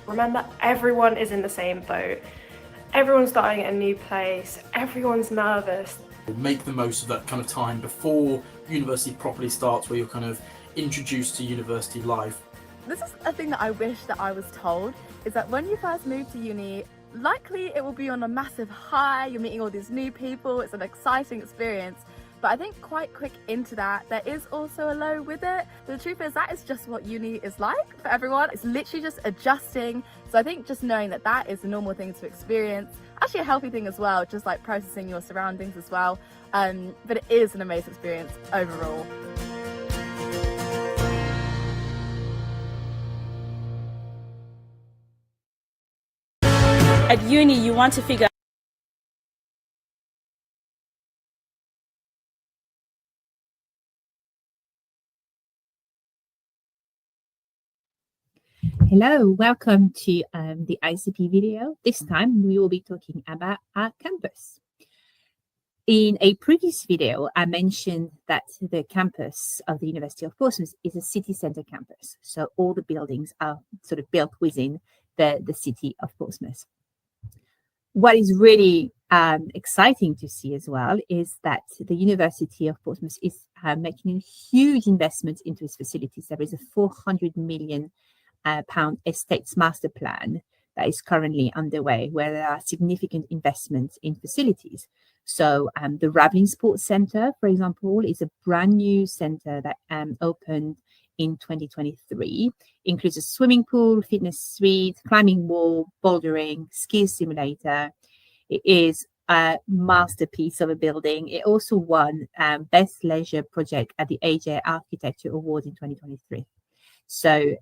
Remember, everyone is in the same boat. Everyone's starting at a new place, everyone's nervous. Make the most of that kind of time before university properly starts, where you're kind of introduced to university life. This is a thing that I wish that I was told, is that when you first move to uni, likely it will be on a massive high, you're meeting all these new people, it's an exciting experience. But I think quite quick into that, there is also a low with it. But the truth is that is just what uni is like for everyone. It's literally just adjusting. So I think just knowing that that is a normal thing to experience, actually a healthy thing as well, just like processing your surroundings as well. But it is an amazing experience overall. At uni, you want to figure Hello, welcome to the ICP video. This time we will be talking about our campus. In a previous video, I mentioned that the campus of the University of Portsmouth is a city centre campus. So all the buildings are sort of built within the city of Portsmouth. What is really exciting to see as well is that the University of Portsmouth is making a huge investment into its facilities. There is a £400 million estates master plan that is currently underway, where there are significant investments in facilities. So the Raveling Sports Centre, for example, is a brand new centre that opened in 2023, includes a swimming pool, fitness suite, climbing wall, bouldering, ski simulator. It is masterpiece of a building. It also won Best Leisure Project at the AJ Architecture Award in 2023. So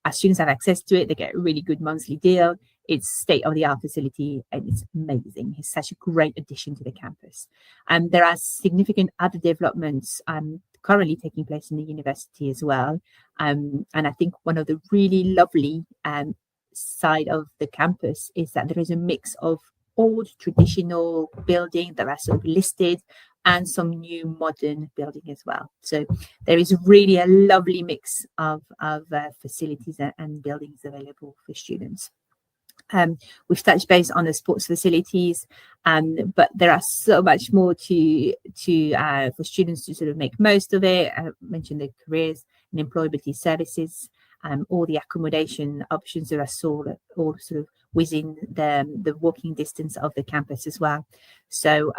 as students have access to it, they get a really good monthly deal. It's state-of-the-art facility and it's amazing. It's such a great addition to the campus. There are significant other developments currently taking place in the university as well. And I think one of the really lovely side of the campus is that there is a mix of old traditional buildings that are sort of listed and some new modern building as well. So there is really a lovely mix of facilities and buildings available for students. We've touched base on the sports facilities, but there are so much more for students to sort of make most of it. I mentioned the careers and employability services, all the accommodation options that are all sort of within the walking distance of the campus as well. So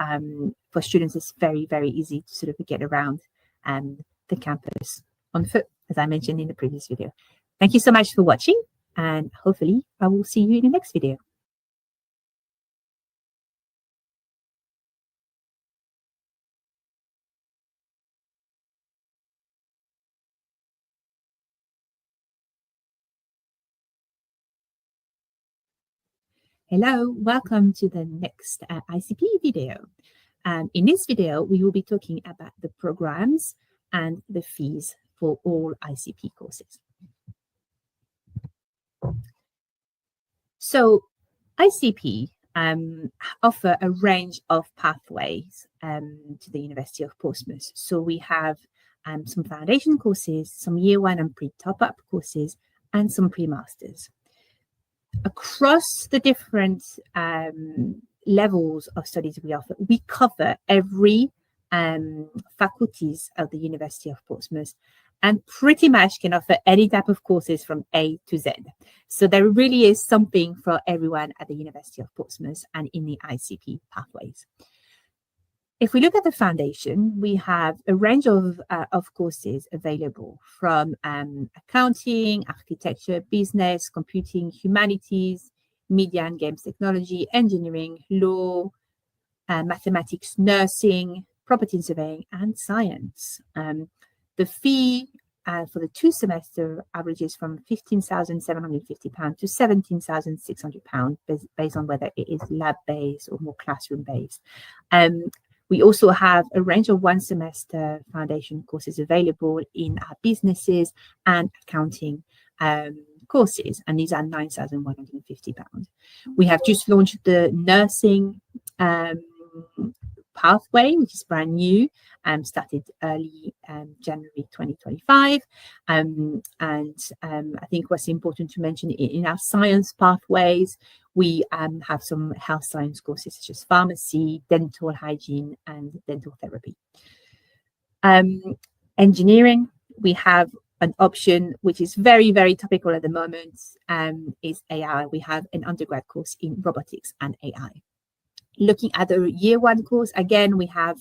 for students, it's very, very easy to sort of get around the campus on foot, as I mentioned in the previous video. Thank you so much for watching. And hopefully I will see you in the next video. Hello, welcome to the next ICP video. In this video, we will be talking about the programs and the fees for all ICP courses. So ICP offer a range of pathways to the University of Portsmouth. So we have some foundation courses, some year one and pre-top-up courses, and some pre-masters. Across the different levels of studies we offer, we cover every faculties of the University of Portsmouth and pretty much can offer any type of courses from A to Z. So there really is something for everyone at the University of Portsmouth and in the ICP pathways. If we look at the foundation, we have a range of courses available from accounting, architecture, business, computing, humanities, media and games technology, engineering, law, mathematics, nursing, property and surveying, and science. The fee for the 2 semester averages from £15,750 to £17,600 based on whether it is lab-based or more classroom-based. We also have a range of 1 semester foundation courses available in our businesses and accounting courses, and these are £9,150. We have just launched the nursing pathway, which is brand new, started early January 2025. And I think what's important to mention in our science pathways, we have some health science courses such as pharmacy, dental hygiene, and dental therapy. Engineering, we have an option which is very, very topical at the moment, is AI. We have an undergrad course in robotics and AI. Looking at the year one course, again, we have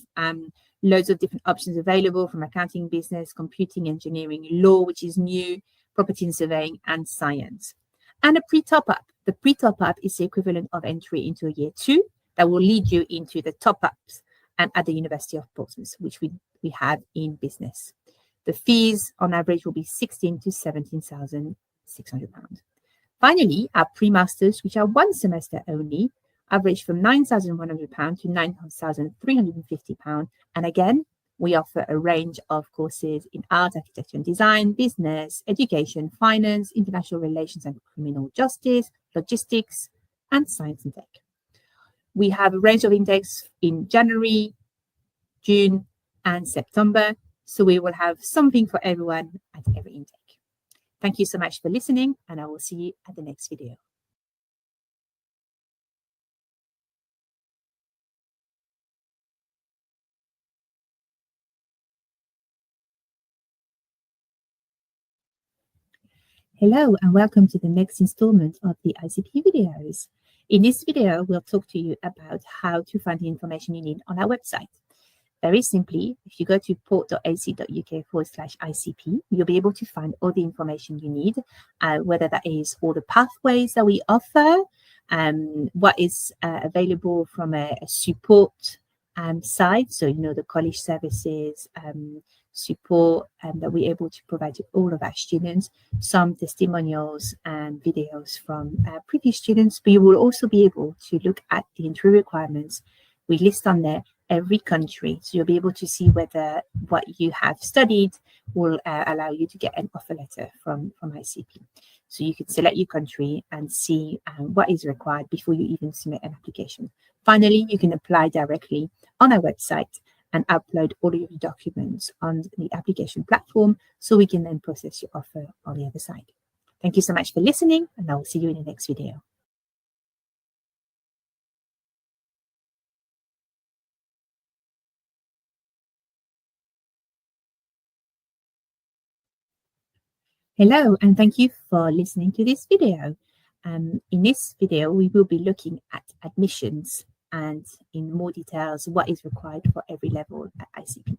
loads of different options available from accounting, business, computing, engineering, law, which is new, property and surveying, and science. And a pre-top-up. The pre-top-up is the equivalent of entry into a year 2 that will lead you into the top-ups at the University of Portsmouth, which we have in business. The fees on average will be £16,000 to £17,600. Finally, our pre-masters, which are 1 semester only, average from £9,100 to £9,350. And again, we offer a range of courses in art, architecture and design, business, education, finance, international relations and criminal justice, logistics, and science and tech. We have a range of intakes in January, June, and September. So we will have something for everyone at every intake. Thank you so much for listening, and I will see you at the next video. Hello and welcome to the next installment of the ICP videos. In this video, we'll talk to you about how to find the information you need on our website. Very simply, if you go to port.ac.uk/ICP, you'll be able to find all the information you need, whether that is all the pathways that we offer, what is available from a support side. So, you know, the college services support that we're able to provide to all of our students, some testimonials and videos from previous students, but you will also be able to look at the entry requirements. We list on there every country, so you'll be able to see whether what you have studied will allow you to get an offer letter from ICP. So you can select your country and see what is required before you even submit an application. Finally, you can apply directly on our website and upload all of your documents on the application platform, so we can then process your offer on the other side. Thank you so much for listening, and I will see you in the next video. Hello, and thank you for listening to this video. In this video, we will be looking at admissions and in more details what is required for every level at ICP.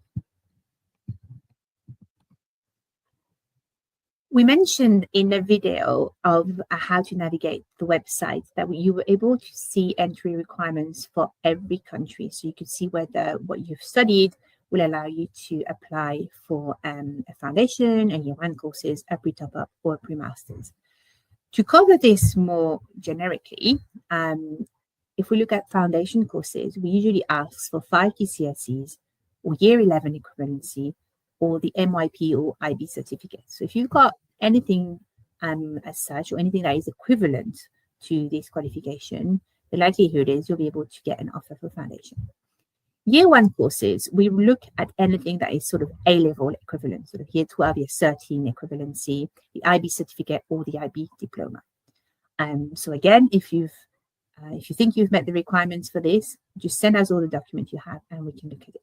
We mentioned in the video of how to navigate the website that you were able to see entry requirements for every country. So you could see whether what you've studied will allow you to apply for a foundation, a year one courses, a pre-top up or a pre-masters. To cover this more generically, if we look at foundation courses, we usually ask for 5 GCSEs or year 11 equivalency or the MYP or IB certificate. So if you've got anything as such, or anything that is equivalent to this qualification, the likelihood is you'll be able to get an offer for foundation. Year one courses, we look at anything that is sort of A-level equivalent, sort of year 12, year 13 equivalency, the IB certificate or the IB diploma. So again, if you think you've met the requirements for this, just send us all the documents you have and we can look at it.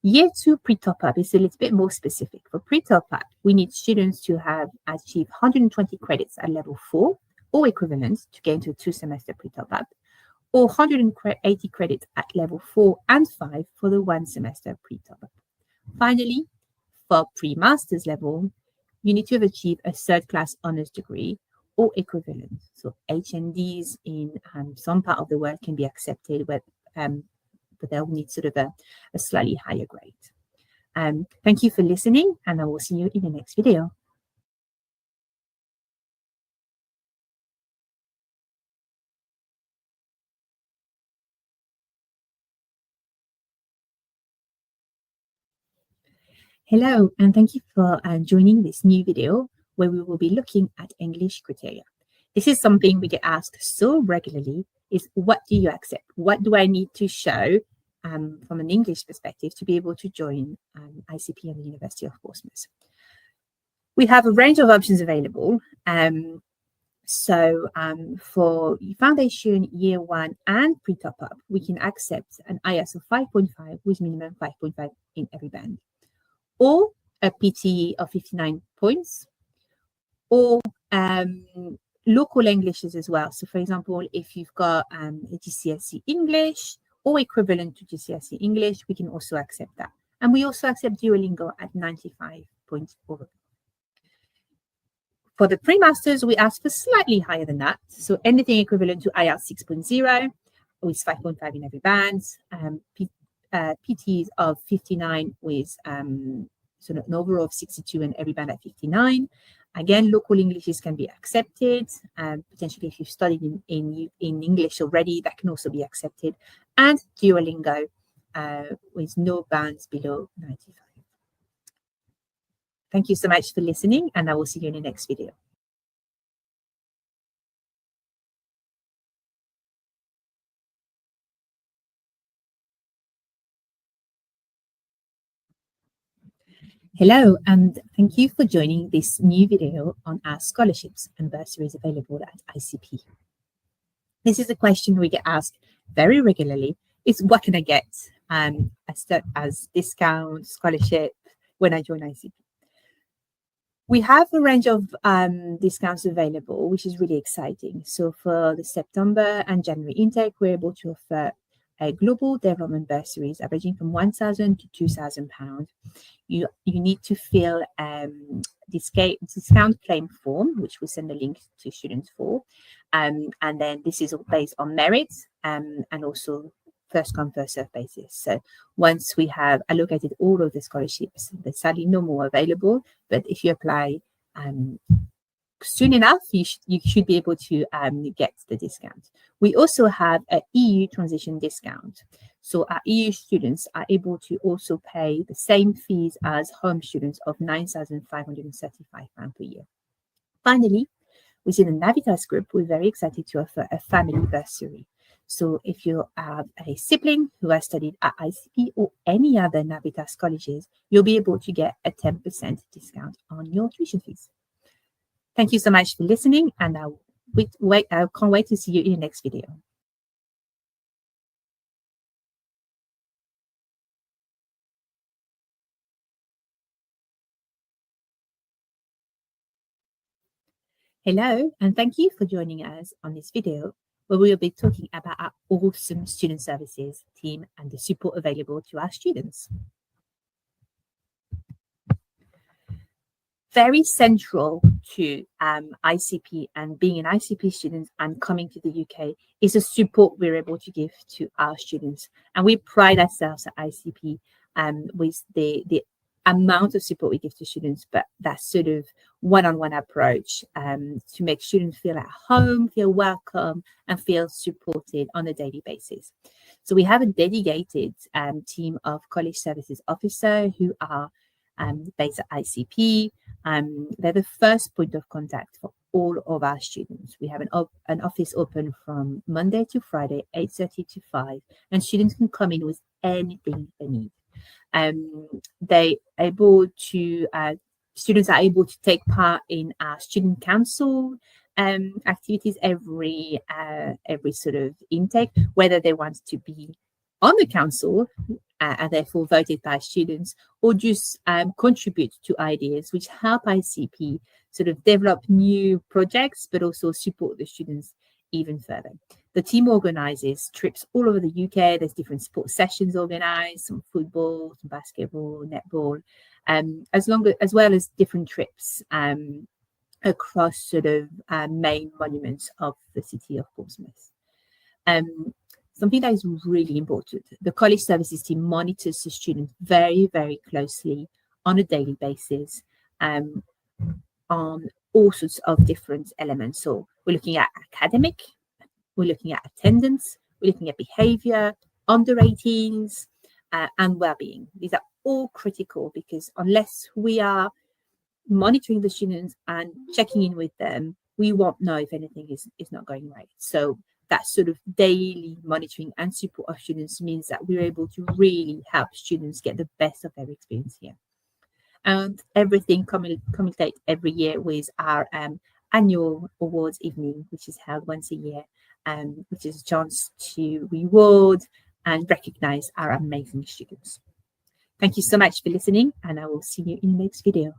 Year 2 pre-top up is a little bit more specific. For pre-top up, we need students to have achieved 120 credits at level 4 or equivalent to get into a 2-semester pre-top up, or 180 credits at level 4 and 5 for the 1-semester pre-top up. Finally, for pre-master's level, you need to have achieved a 3rd class honors degree or equivalent. So HNDs in some part of the world can be accepted, but they'll need sort of a slightly higher grade. Thank you for listening, and I will see you in the next video. Hello, and thank you for joining this new video where we will be looking at English criteria. This is something we get asked so regularly, is what do you accept? What do I need to show from an English perspective to be able to join ICP and the University of Portsmouth? We have a range of options available. For foundation, year 1 and pre-top up, we can accept an IELTS of 5.5 with minimum 5.5 in every band, or a PTE of 59 points, or local languages as well. So for example, if you've got a GCSE English or equivalent to GCSE English, we can also accept that. And we also accept Duolingo at 95 points over. For the pre-masters, we ask for slightly higher than that. So anything equivalent to IELTS 6.0 with 5.5 in every band, PTs of 59 with sort of an overall of 62 and every band at 59. Again, local Englishes can be accepted. Potentially, if you've studied in English already, that can also be accepted. And Duolingo with no bands below 95. Thank you so much for listening, and I will see you in the next video. Hello, and thank you for joining this new video on our scholarships and bursaries available at ICP. This is a question we get asked very regularly, is what can I get as discount, scholarship when I join ICP? We have a range of discounts available, which is really exciting. So for the September and January intake, we're able to offer global development bursaries ranging from £1,000 to £2,000. You need to fill discount claim form, which we send a link to students for, and then this is all based on merit and also first come first serve basis. So once we have allocated all of the scholarships, there's sadly no more available, but if you apply soon enough, you should be able to get the discount. We also have an EU transition discount. So our EU students are able to also pay the same fees as home students of £9,535 per year. Finally, within the Navitas group, we're very excited to offer a family bursary. So if you have a sibling who has studied at ICP or any other Navitas colleges, you'll be able to get a 10% discount on your tuition fees. Thank you so much for listening, and I can't wait to see you in the next video. Hello, and thank you for joining us on this video, where we will be talking about our awesome student services team and the support available to our students. Very central to ICP and being an ICP student and coming to the UK is the support we're able to give to our students. And we pride ourselves at ICP with the amount of support we give to students, but that sort of one-on-one approach to make students feel at home, feel welcome, and feel supported on a daily basis. So we have a dedicated team of college services officers who are based at ICP. They're the first point of contact for all of our students. We have an office open from Monday to Friday, 8:30 to 5, and students can come in with anything they need. Students are able to take part in our student council activities every sort of intake, whether they want to be on the council and therefore voted by students, or just contribute to ideas which help ICP sort of develop new projects, but also support the students even further. The team organizes trips all over the UK. There's different sports sessions organized, some football, some basketball, netball, as well as different trips across sort of main monuments of the city of Portsmouth. Something that is really important, the college services team monitors the students very, very closely on a daily basis on all sorts of different elements. So we're looking at academic, we're looking at attendance, we're looking at behavior, under 18s, and well-being. These are all critical because unless we are monitoring the students and checking in with them, we won't know if anything is not going right. So that sort of daily monitoring and support of students means that we're able to really help students get the best of their experience here. And everything culminates every year with our annual awards evening, which is held once a year, which is a chance to reward and recognize our amazing students. Thank you so much for listening, and I will see you in the next video.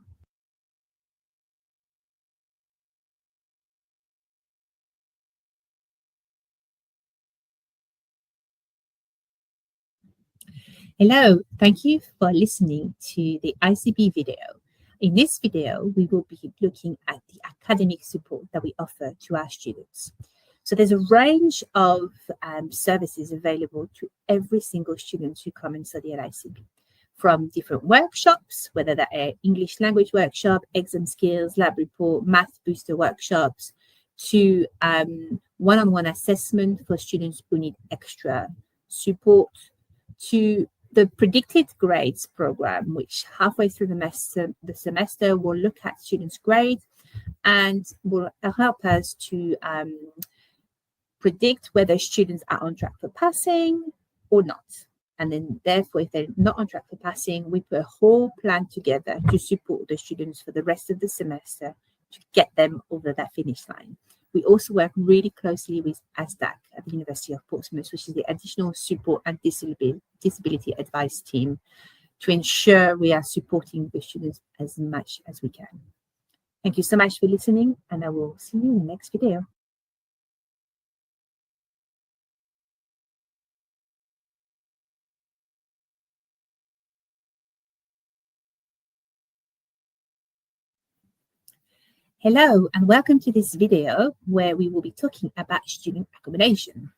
Hello, thank you for listening to the ICP video. In this video, we will be looking at the academic support that we offer to our students. So there's a range of services available to every single student who come and study at ICP, from different workshops, whether that are English language workshop, exam skills, lab report, math booster workshops, to one-on-one assessment for students who need extra support, to the predicted grades program, which halfway through the semester will look at students' grades and will help us to predict whether students are on track for passing or not. And then therefore, if they're not on track for passing, we put a whole plan together to support the students for the rest of the semester to get them over that finish line. We also work really closely with ASDAC at the University of Portsmouth, which is the Additional Support and Disability Advice team, to ensure we are supporting the students as much as we can. Thank you so much for listening, and I will see you in the next video. Hello and welcome to this video where we will be talking about student accommodation.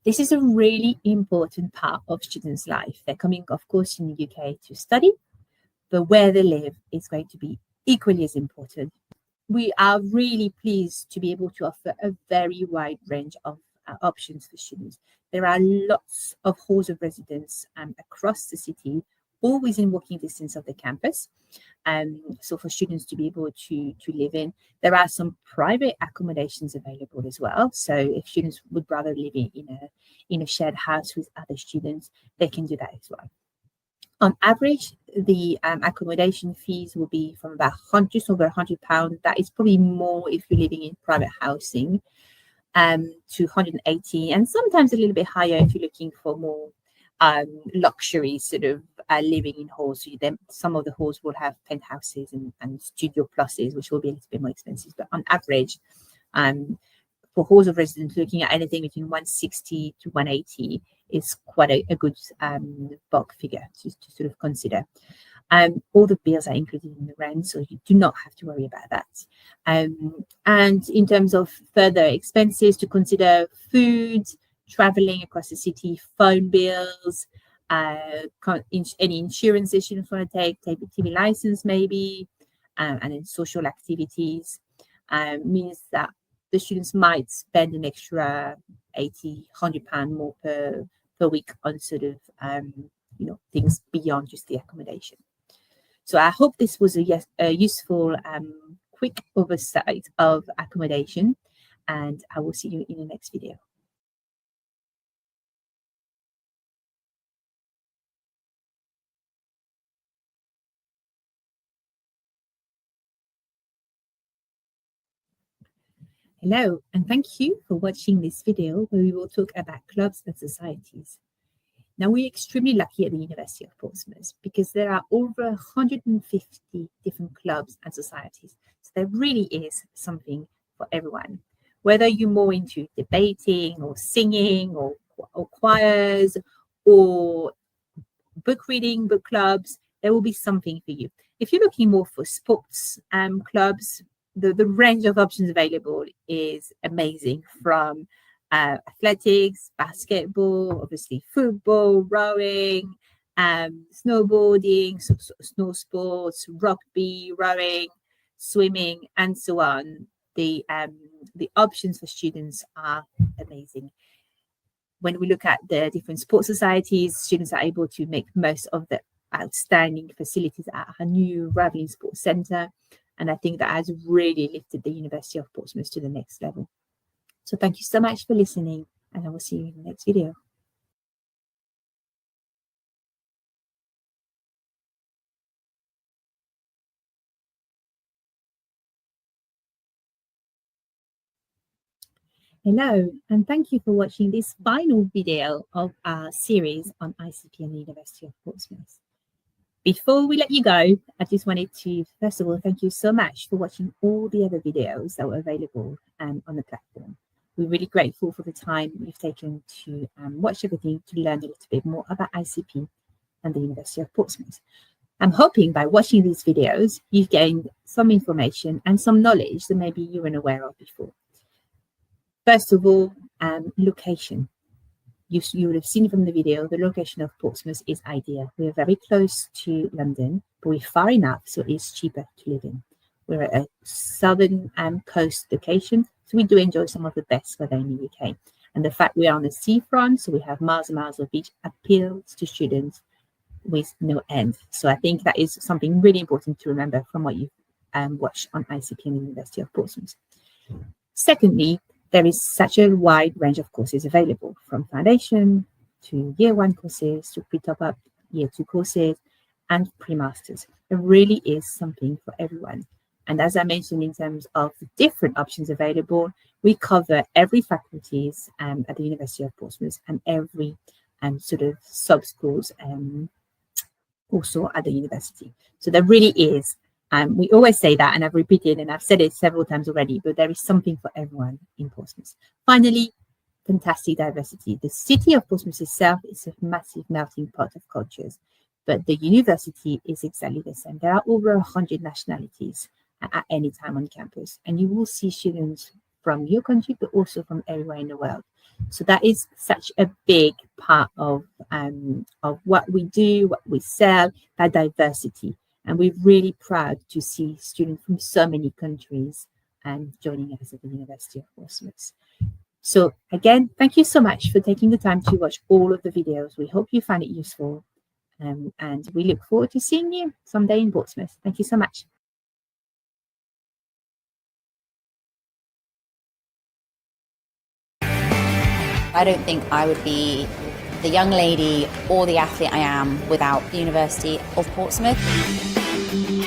This is a really important part of students' life. They're coming, of course, in the UK to study, but where they live is going to be equally as important. We are really pleased to be able to offer a very wide range of options for students. There are lots of halls of residence across the city, all within walking distance of the campus. So for students to be able to live in, there are some private accommodations available as well. So if students would rather live in a shared house with other students, they can do that as well. On average, the accommodation fees will be from about just over £100. That is probably more if you're living in private housing, to 180, and sometimes a little bit higher if you're looking for more luxury sort of living in halls. So then some of the halls will have penthouses and studio pluses, which will be a little bit more expensive. But on average, for halls of residence, looking at anything between 160 to 180 is quite a good bulk figure to sort of consider. All the bills are included in the rent, so you do not have to worry about that. And in terms of further expenses to consider, food, traveling across the city, phone bills, any insurance students want to take TV license maybe, and then social activities, means that the students might spend an extra £80, £100 more per week on sort of things beyond just the accommodation. So I hope this was a useful quick oversight of accommodation, and I will see you in the next video. Hello, and thank you for watching this video where we will talk about clubs and societies. Now, we're extremely lucky at the University of Portsmouth because there are over 150 different clubs and societies. So there really is something for everyone. Whether you're more into debating or singing or choirs or book reading, book clubs, there will be something for you. If you're looking more for sports clubs, the range of options available is amazing, from athletics, basketball, obviously football, rowing, snowboarding, snow sports, rugby, rowing, swimming, and so on. The options for students are amazing. When we look at the different sports societies, students are able to make most of the outstanding facilities at our new Ravelin Sports Centre. And I think that has really lifted the University of Portsmouth to the next level. So thank you so much for listening, and I will see you in the next video. Hello, and thank you for watching this final video of our series on ICP and the University of Portsmouth. Before we let you go, I just wanted to, first of all, thank you so much for watching all the other videos that were available on the platform. We're really grateful for the time you've taken to watch everything, to learn a little bit more about ICP and the University of Portsmouth. I'm hoping by watching these videos, you've gained some information and some knowledge that maybe you weren't aware of before. First of all, location. You would have seen from the video, the location of Portsmouth is ideal. We're very close to London, but we're far enough so it's cheaper to live in. We're at a southern coast location, so we do enjoy some of the best weather in the UK. And the fact we're on the seafront, so we have miles and miles of beach, appeals to students with no end. So I think that is something really important to remember from what you've watched on ICP and the University of Portsmouth. Secondly, there is such a wide range of courses available, from foundation to year 1 courses to pre-top up, year 2 courses, and pre-masters. There really is something for everyone. And as I mentioned, in terms of the different options available, we cover every faculties at the University of Portsmouth and every sort of sub-schools also at the university. So there really is. We always say that, and I've repeated and I've said it several times already, but there is something for everyone in Portsmouth. Finally, fantastic diversity. The city of Portsmouth itself is a massive melting pot of cultures, but the university is exactly the same. There are over 100 nationalities at any time on campus. And you will see students from your country, but also from everywhere in the world. So that is such a big part of what we do, what we sell, that diversity. And we're really proud to see students from so many countries joining us at the University of Portsmouth. So again, thank you so much for taking the time to watch all of the videos. We hope you found it useful. And we look forward to seeing you someday in Portsmouth. Thank you so much. I don't think I would be the young lady or the athlete I am without the University of Portsmouth.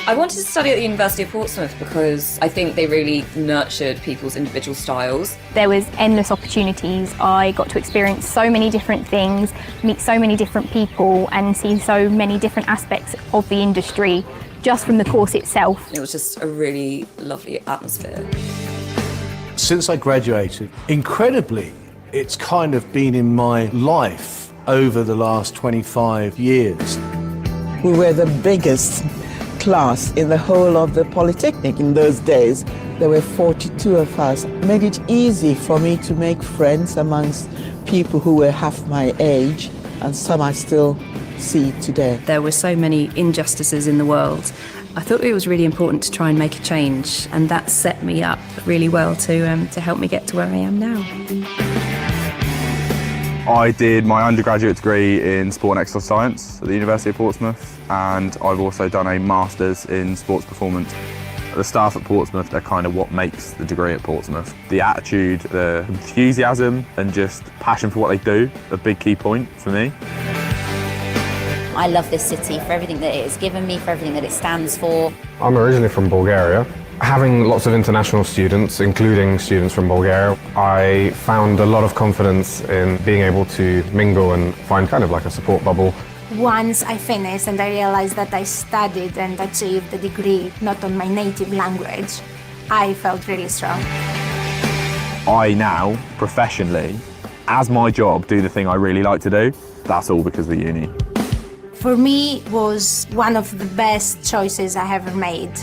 I wanted to study at the University of Portsmouth because I think they really nurtured people's individual styles. There was endless opportunities. I got to experience so many different things, meet so many different people and see so many different aspects of the industry just from the course itself. It was just a really lovely atmosphere. Since I graduated, incredibly, it's kind of been in my life over the last 25 years. We were the biggest class in the whole of the Polytechnic in those days. There were 42 of us. It made it easy for me to make friends amongst people who were half my age, and some I still see today. There were so many injustices in the world. I thought it was really important to try and make a change, and that set me up really well to help me get to where I am now. I did my undergraduate degree in sport and exercise science at the University of Portsmouth, and I've also done a master's in sports performance. The staff at Portsmouth, they're kind of what makes the degree at Portsmouth. The attitude, the enthusiasm and just passion for what they do, a big key point for me. I love this city for everything that it has given me, for everything that it stands for. I'm originally from Bulgaria. Having lots of international students, including students from Bulgaria, I found a lot of confidence in being able to mingle and find kind of like a support bubble. Once I finished and I realized that I studied and achieved the degree not on my native language, I felt really strong. I now, professionally, as my job, do the thing I really like to do. That's all because of the uni. For me, it was one of the best choices I ever made.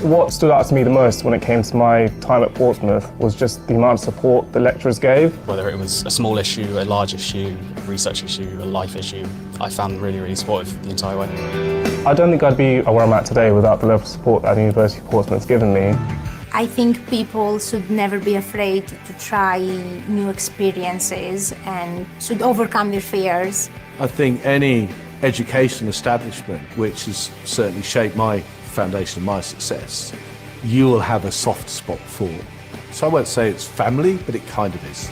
What stood out to me the most when it came to my time at Portsmouth was just the amount of support the lecturers gave. Whether it was a small issue, a large issue, a research issue, a life issue, I found them really, really supportive the entire way. I don't think I'd be where I'm at today without the level of support that the University of Portsmouth's given me. I think people should never be afraid to try new experiences and should overcome their fears. I think any education establishment, which has certainly shaped my foundation of my success, you will have a soft spot for. So I won't say it's family, but it kind of is.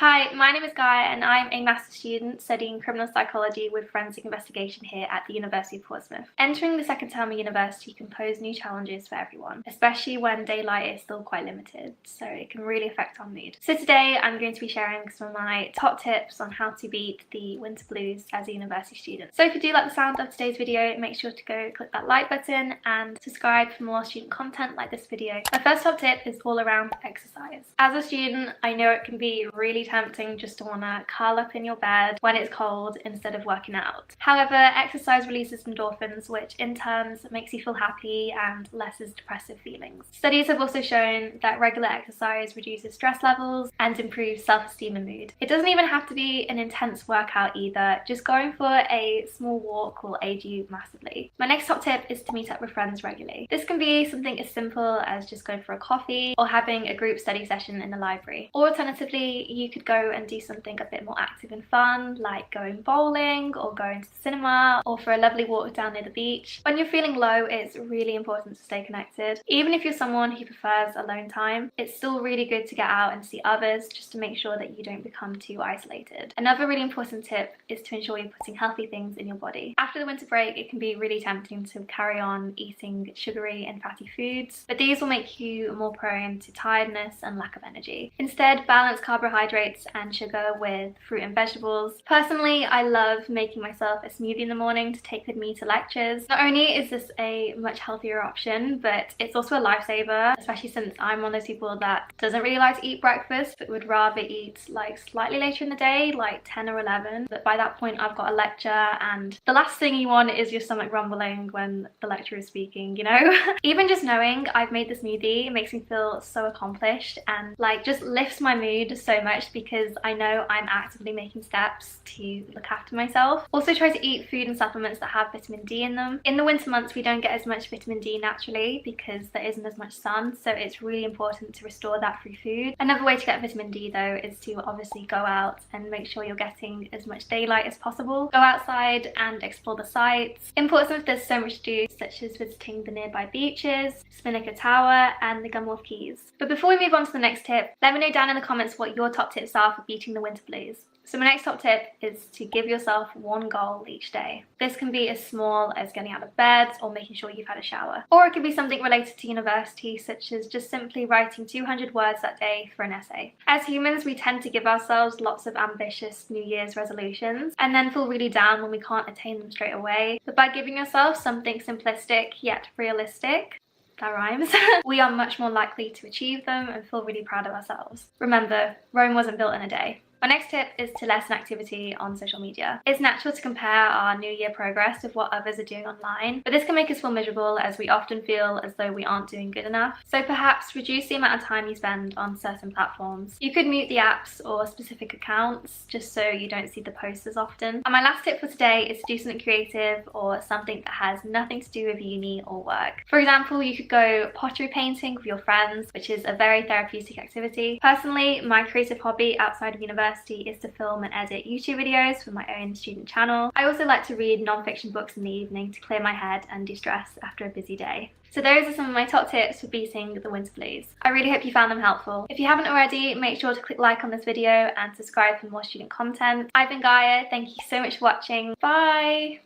Hi, my name is Gaia and I'm a master's student studying criminal psychology with forensic investigation here at the University of Portsmouth. Entering the second term of university can pose new challenges for everyone, especially when daylight is still quite limited, so it can really affect our mood. So today I'm going to be sharing some of my top tips on how to beat the winter blues as a university student. So if you do like the sound of today's video, make sure to go click that like button and subscribe for more student content like this video. My first top tip is all around exercise. As a student, I know it can be really tempting just to want to curl up in your bed when it's cold instead of working out. However, exercise releases endorphins, which in turn makes you feel happy and lesses depressive feelings. Studies have also shown that regular exercise reduces stress levels and improves self-esteem and mood. It doesn't even have to be an intense workout either, just going for a small walk will aid you massively. My next top tip is to meet up with friends regularly. This can be something as simple as just going for a coffee or having a group study session in the library. Or alternatively, you could go and do something a bit more active and fun, like going bowling or going to the cinema or for a lovely walk down near the beach. When you're feeling low, it's really important to stay connected. Even if you're someone who prefers alone time, it's still really good to get out and see others just to make sure that you don't become too isolated. Another really important tip is to ensure you're putting healthy things in your body. After the winter break, it can be really tempting to carry on eating sugary and fatty foods, but these will make you more prone to tiredness and lack of energy. Instead, balance carbohydrates and sugar with fruit and vegetables. Personally, I love making myself a smoothie in the morning to take with me to lectures. Not only is this a much healthier option, but it's also a lifesaver, especially since I'm one of those people that doesn't really like to eat breakfast, but would rather eat like slightly later in the day, like 10 or 11. But by that point, I've got a lecture, and the last thing you want is your stomach rumbling when the lecturer is speaking, you know? Even just knowing I've made the smoothie makes me feel so accomplished and like just lifts my mood so much because I know I'm actively making steps to look after myself. Also try to eat food and supplements that have vitamin D in them. In the winter months, we don't get as much vitamin D naturally because there isn't as much sun, so it's really important to restore that through food. Another way to get vitamin D though is to obviously go out and make sure you're getting as much daylight as possible. Go outside and explore the sights. In Portsmouth, there's so much to do, such as visiting the nearby beaches, Spinnaker Tower and the Gunwharf Quays. But before we move on to the next tip, let me know down in the comments what your top tips are for beating the winter blues. So my next top tip is to give yourself one goal each day. This can be as small as getting out of bed or making sure you've had a shower. Or it could be something related to university, such as just simply writing 200 words that day for an essay. As humans, we tend to give ourselves lots of ambitious New Year's resolutions and then feel really down when we can't attain them straight away. But by giving yourself something simplistic yet realistic, that rhymes, we are much more likely to achieve them and feel really proud of ourselves. Remember, Rome wasn't built in a day. My next tip is to lessen activity on social media. It's natural to compare our New Year progress with what others are doing online, but this can make us feel miserable as we often feel as though we aren't doing good enough. So perhaps reduce the amount of time you spend on certain platforms. You could mute the apps or specific accounts just so you don't see the posts as often. And my last tip for today is to do something creative or something that has nothing to do with uni or work. For example, you could go pottery painting with your friends, which is a very therapeutic activity. Personally, my creative hobby outside of university is to film and edit YouTube videos for my own student channel. I also like to read non-fiction books in the evening to clear my head and de-stress after a busy day. So those are some of my top tips for beating the winter blues. I really hope you found them helpful. If you haven't already, make sure to click like on this video and subscribe for more student content. I've been Gaia, thank you so much for watching. Bye!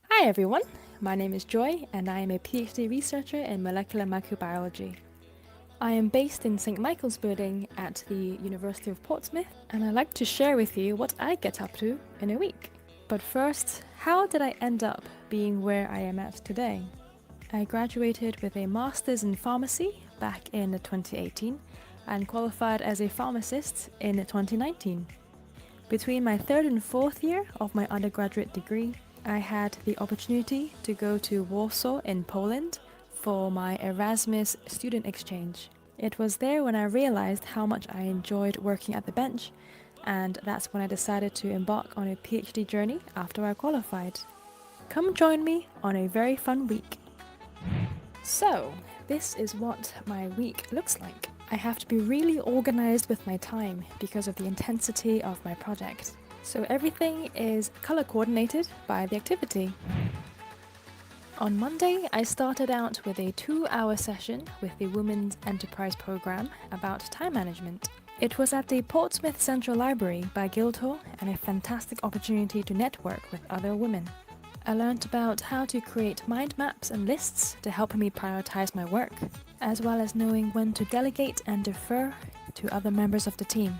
Hi everyone, my name is Joy and I am a PhD researcher in molecular microbiology. I am based in St. Michael's Building at the University of Portsmouth, and I'd like to share with you what I get up to in a week. But first, how did I end up being where I am at today? I graduated with a master's in pharmacy back in 2018 and qualified as a pharmacist in 2019. Between my third and fourth year of my undergraduate degree, I had the opportunity to go to Warsaw in Poland for my Erasmus student exchange. It was there when I realized how much I enjoyed working at the bench, and that's when I decided to embark on a PhD journey after I qualified. Come join me on a very fun week. So, this is what my week looks like. I have to be really organized with my time because of the intensity of my project. So everything is color coordinated by the activity. On Monday, I started out with a 2-hour session with the Women's Enterprise Programme about time management. It was at the Portsmouth Central Library by Guildhall and a fantastic opportunity to network with other women. I learnt about how to create mind maps and lists to help me prioritize my work, as well as knowing when to delegate and defer to other members of the team.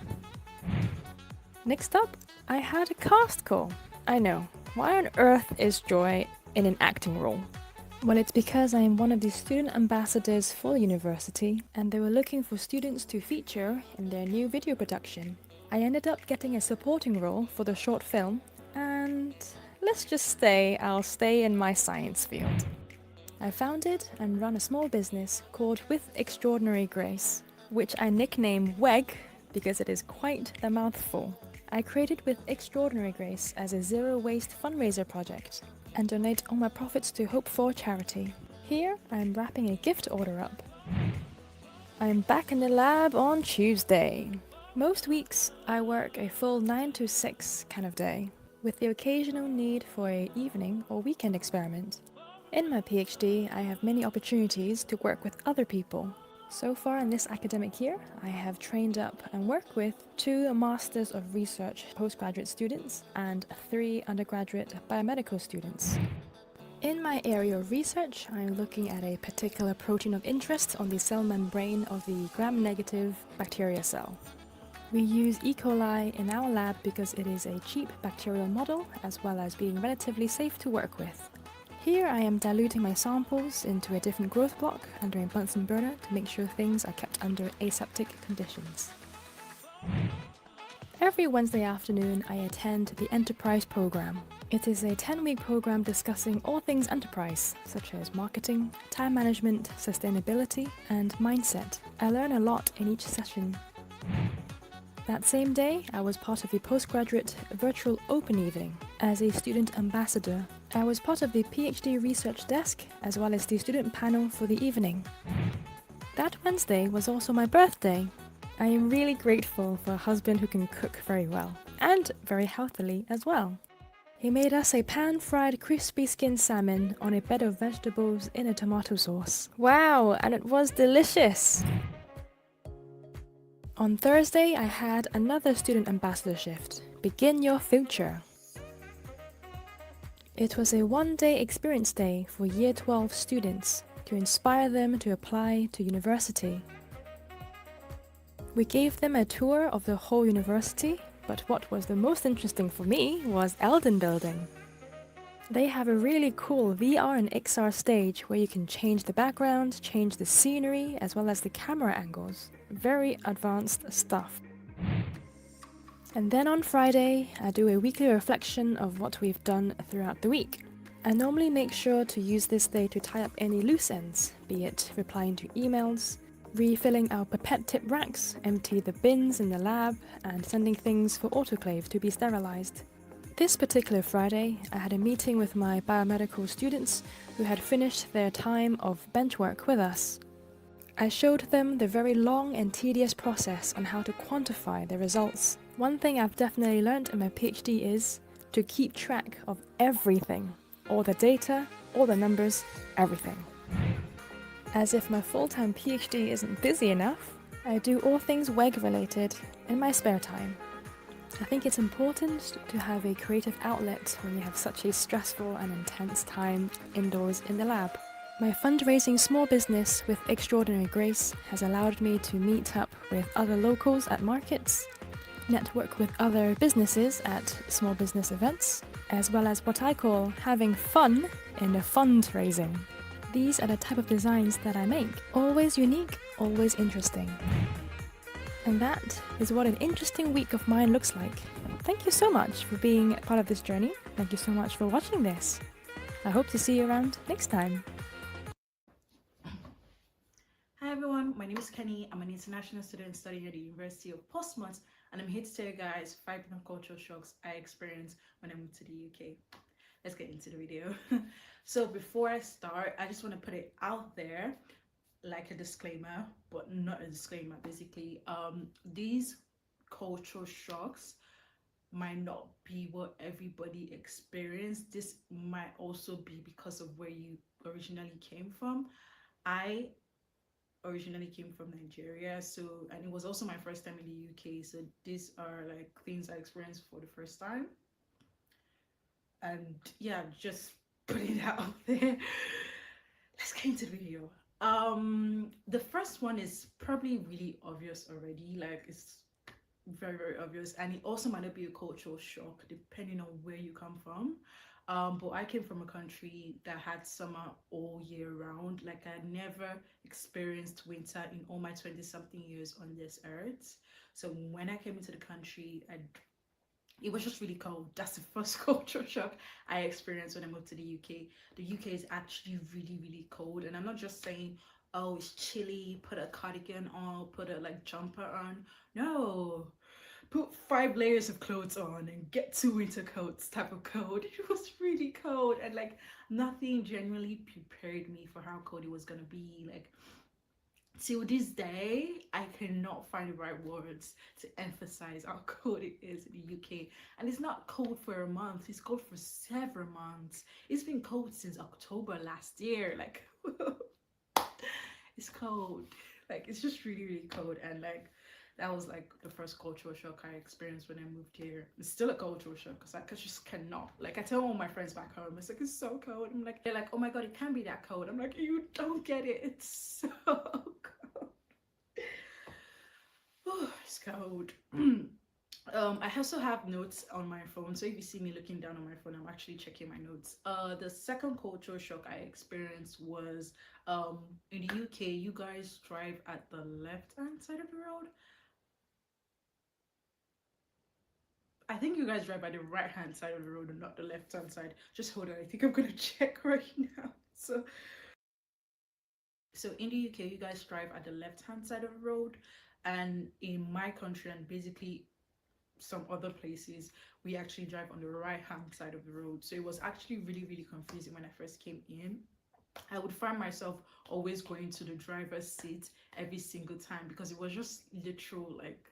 Next up, I had a cast call. I know, why on earth is Joy in an acting role? Well, it's because I am one of the student ambassadors for the university, and they were looking for students to feature in their new video production. I ended up getting a supporting role for the short film, and let's just say I'll stay in my science field. I founded and run a small business called With Extraordinary Grace, which I nickname WEG because it is quite the mouthful. I created With Extraordinary Grace as a zero-waste fundraiser project and donate all my profits to Hope for charity. Here, I'm wrapping a gift order up. I'm back in the lab on Tuesday. Most weeks, I work a full 9 to 6 kind of day, with the occasional need for an evening or weekend experiment. In my PhD, I have many opportunities to work with other people. So far in this academic year, I have trained up and worked with 2 Masters of Research postgraduate students and 3 undergraduate biomedical students. In my area of research, I'm looking at a particular protein of interest on the cell membrane of the gram-negative bacteria cell. We use E. coli in our lab because it is a cheap bacterial model as well as being relatively safe to work with. Here I am diluting my samples into a different growth block under a Bunsen burner to make sure things are kept under aseptic conditions. Every Wednesday afternoon I attend the Enterprise program. It is a 10-week program discussing all things enterprise, such as marketing, time management, sustainability, and mindset. I learn a lot in each session. That same day, I was part of the postgraduate virtual open evening as a student ambassador. I was part of the PhD research desk as well as the student panel for the evening. That Wednesday was also my birthday. I am really grateful for a husband who can cook very well, and very healthily as well. He made us a pan-fried crispy skinned salmon on a bed of vegetables in a tomato sauce. Wow, and it was delicious! On Thursday, I had another student ambassador shift. Begin your future. It was a one-day experience day for Year 12 students to inspire them to apply to university. We gave them a tour of the whole university, but what was the most interesting for me was Eldon Building. They have a really cool VR and XR stage where you can change the background, change the scenery, as well as the camera angles. Very advanced stuff. And then on Friday, I do a weekly reflection of what we've done throughout the week. I normally make sure to use this day to tie up any loose ends, be it replying to emails, refilling our pipette tip racks, empty the bins in the lab, and sending things for autoclave to be sterilized. This particular Friday, I had a meeting with my biomedical students who had finished their time of bench work with us. I showed them the very long and tedious process on how to quantify the results. One thing I've definitely learned in my PhD is to keep track of everything. All the data, all the numbers, everything. As if my full-time PhD isn't busy enough, I do all things WEG related in my spare time. I think it's important to have a creative outlet when you have such a stressful and intense time indoors in the lab. My fundraising small business with Extraordinary Grace has allowed me to meet up with other locals at markets, network with other businesses at small business events, as well as what I call having fun in the fundraising. These are the type of designs that I make. Always unique, always interesting. And that is what an interesting week of mine looks like. Thank you so much for being part of this journey. Thank you so much for watching this. I hope to see you around next time. Hi everyone, my name is Kenny. I'm an international student studying at the University of Portsmouth, and I'm here to tell you guys 5 different cultural shocks I experienced when I moved to the UK. Let's get into the video. So before I start, I just want to put it out there like a disclaimer, but not a disclaimer. Basically, these cultural shocks might not be what everybody experienced. This might also be because of where you originally came from. I originally came from Nigeria, and it was also my first time in the UK, so these are like things I experienced for the first time. And yeah, just putting that out there. Let's get into the video. The first one is probably really obvious already, like it's very, very obvious, and it also might not be a cultural shock depending on where you come from. But I came from a country that had summer all year round. Like I never experienced winter in all my 20-something years on this earth. So when I came into the country, it was just really cold. That's the first cultural shock I experienced when I moved to the UK. The UK is actually really, really cold, and I'm not just saying, oh, it's chilly, put a cardigan on, put a like jumper on. No, put 5 layers of clothes on and get 2 winter coats type of cold. It was really cold, and like nothing genuinely prepared me for how cold it was gonna be. Like till this day, I cannot find the right words to emphasize how cold it is in the UK. And it's not cold for a month, it's cold for several months. It's been cold since October last year. Like it's cold, like it's just really, really cold. And like that was like the first cultural shock I experienced when I moved here. It's still a cultural shock because I just cannot, like I tell all my friends back home, it's like, it's so cold. I'm like, they're like, oh my god, it can't be that cold. I'm like, you don't get it, it's so cold. Oh, it's cold. I also have notes on my phone, so if you see me looking down on my phone, I'm actually checking my notes. The second cultural shock I experienced was in the UK, you guys drive at the left-hand side of the road. I think you guys drive by the right-hand side of the road and not the left-hand side. Just hold on, I think I'm gonna check right now. So in the UK, you guys drive at the left-hand side of the road, and in my country and basically some other places, we actually drive on the right-hand side of the road. So it was actually really, really confusing when I first came in. I would find myself always going to the driver's seat every single time because it was just literal like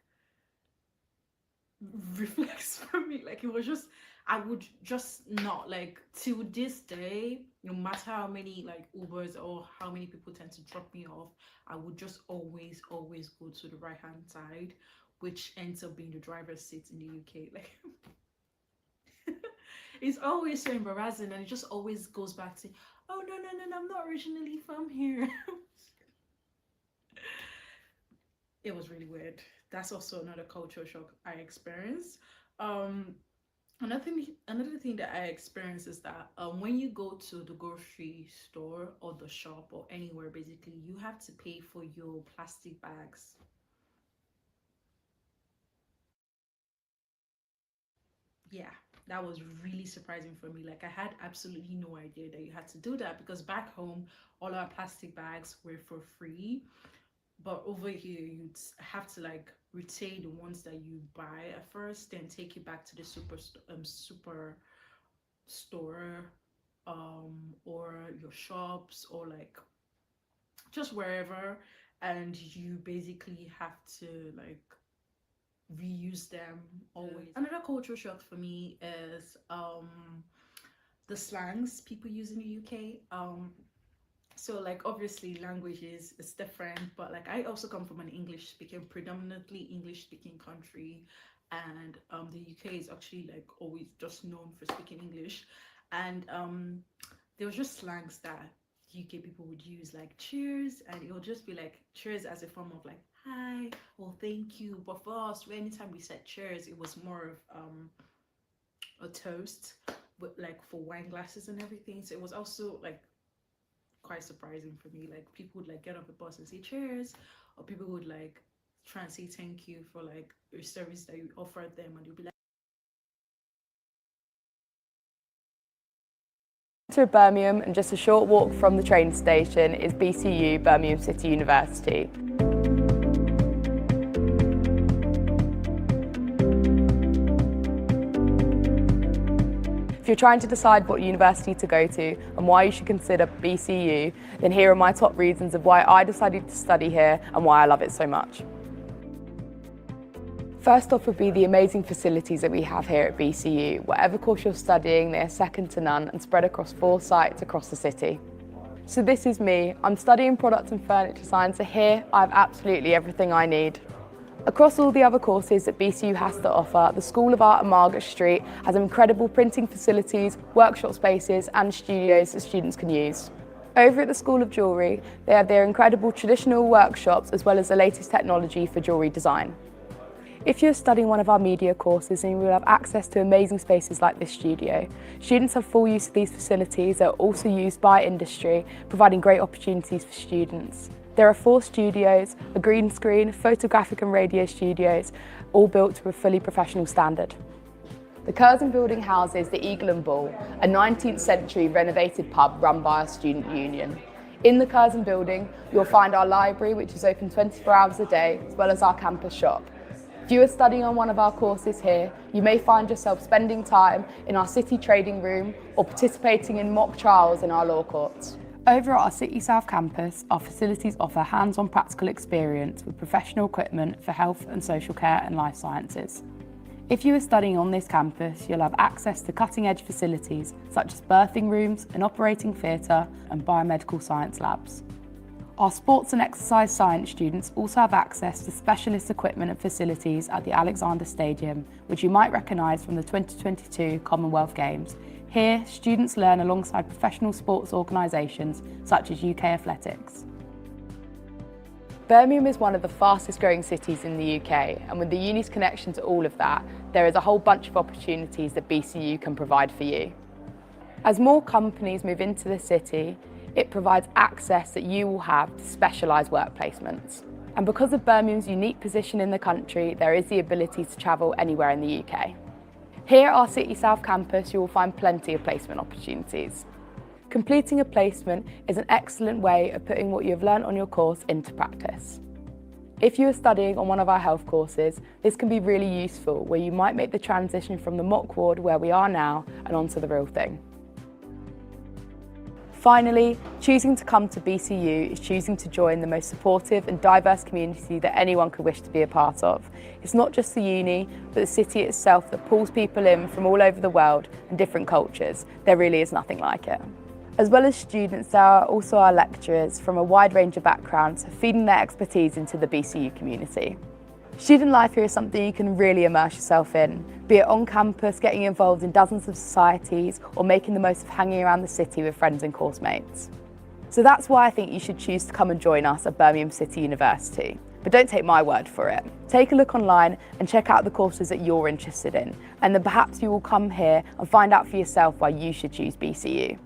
reflex for me. Like it was just, I would just not, like till this day, no matter how many like Ubers or how many people tend to drop me off, I would just always go to the right hand side, which ends up being the driver's seat in the UK. Like it's always so embarrassing, and it just always goes back to, oh no, I'm not originally from here. It was really weird. That's also another cultural shock I experienced. Another thing that I experienced is that when you go to the grocery store or the shop or anywhere, basically you have to pay for your plastic bags. Yeah, that was really surprising for me. Like I had absolutely no idea that you had to do that, because back home all our plastic bags were for free. But over here, you'd have to like retain the ones that you buy at first, then take it back to the super store, or your shops, or like just wherever, and you basically have to like reuse them always. Another cultural shock for me is the slangs people use in the UK. So like obviously languages is different, but like I also come from an predominantly English speaking country, and the UK is actually like always just known for speaking English, and there was just slangs that UK people would use, like cheers, and it would just be like cheers as a form of like hi or thank you. But for us, anytime we said cheers, it was more of a toast, but like for wine glasses and everything. So it was also like quite surprising for me. Like people would like get off the bus and say cheers, or people would like try and say thank you for like your service that you offered them, and you'd be like, to Birmingham, and just a short walk from the train station is BCU, Birmingham City University. If you're trying to decide what university to go to and why you should consider BCU, then here are my top reasons of why I decided to study here and why I love it so much. First off would be the amazing facilities that we have here at BCU. Whatever course you're studying, they are second to none and spread across 4 sites across the city. So this is me. I'm studying product and furniture science, so here I have absolutely everything I need. Across all the other courses that BCU has to offer, the School of Art at Margaret Street has incredible printing facilities, workshop spaces and studios that students can use. Over at the School of Jewellery, they have their incredible traditional workshops as well as the latest technology for jewellery design. If you're studying one of our media courses, then you will have access to amazing spaces like this studio. Students have full use of these facilities that are also used by industry, providing great opportunities for students. There are 4 studios, a green screen, photographic and radio studios, all built to a fully professional standard. The Curzon building houses the Eagle and Bull, a 19th century renovated pub run by our student union. In the Curzon building, you'll find our library, which is open 24 hours a day, as well as our campus shop. If you are studying on one of our courses here, you may find yourself spending time in our city trading room or participating in mock trials in our law courts. Over at our City South campus, our facilities offer hands-on practical experience with professional equipment for health and social care and life sciences. If you are studying on this campus, you'll have access to cutting-edge facilities such as birthing rooms, an operating theatre and biomedical science labs. Our sports and exercise science students also have access to specialist equipment and facilities at the Alexander Stadium, which you might recognise from the 2022 Commonwealth Games. Here, students learn alongside professional sports organisations such as UK Athletics. Birmingham is one of the fastest growing cities in the UK, and with the uni's connection to all of that, there is a whole bunch of opportunities that BCU can provide for you. As more companies move into the city, it provides access that you will have to specialised work placements. And because of Birmingham's unique position in the country, there is the ability to travel anywhere in the UK. Here at our City South campus, you will find plenty of placement opportunities. Completing a placement is an excellent way of putting what you have learnt on your course into practice. If you are studying on one of our health courses, this can be really useful, where you might make the transition from the mock ward where we are now and onto the real thing. Finally, choosing to come to BCU is choosing to join the most supportive and diverse community that anyone could wish to be a part of. It's not just the uni, but the city itself that pulls people in from all over the world and different cultures. There really is nothing like it. As well as students, there are also our lecturers from a wide range of backgrounds, feeding their expertise into the BCU community. Student life here is something you can really immerse yourself in, be it on campus, getting involved in dozens of societies, or making the most of hanging around the city with friends and course mates. So that's why I think you should choose to come and join us at Birmingham City University. But don't take my word for it. Take a look online and check out the courses that you're interested in, and then perhaps you will come here and find out for yourself why you should choose BCU.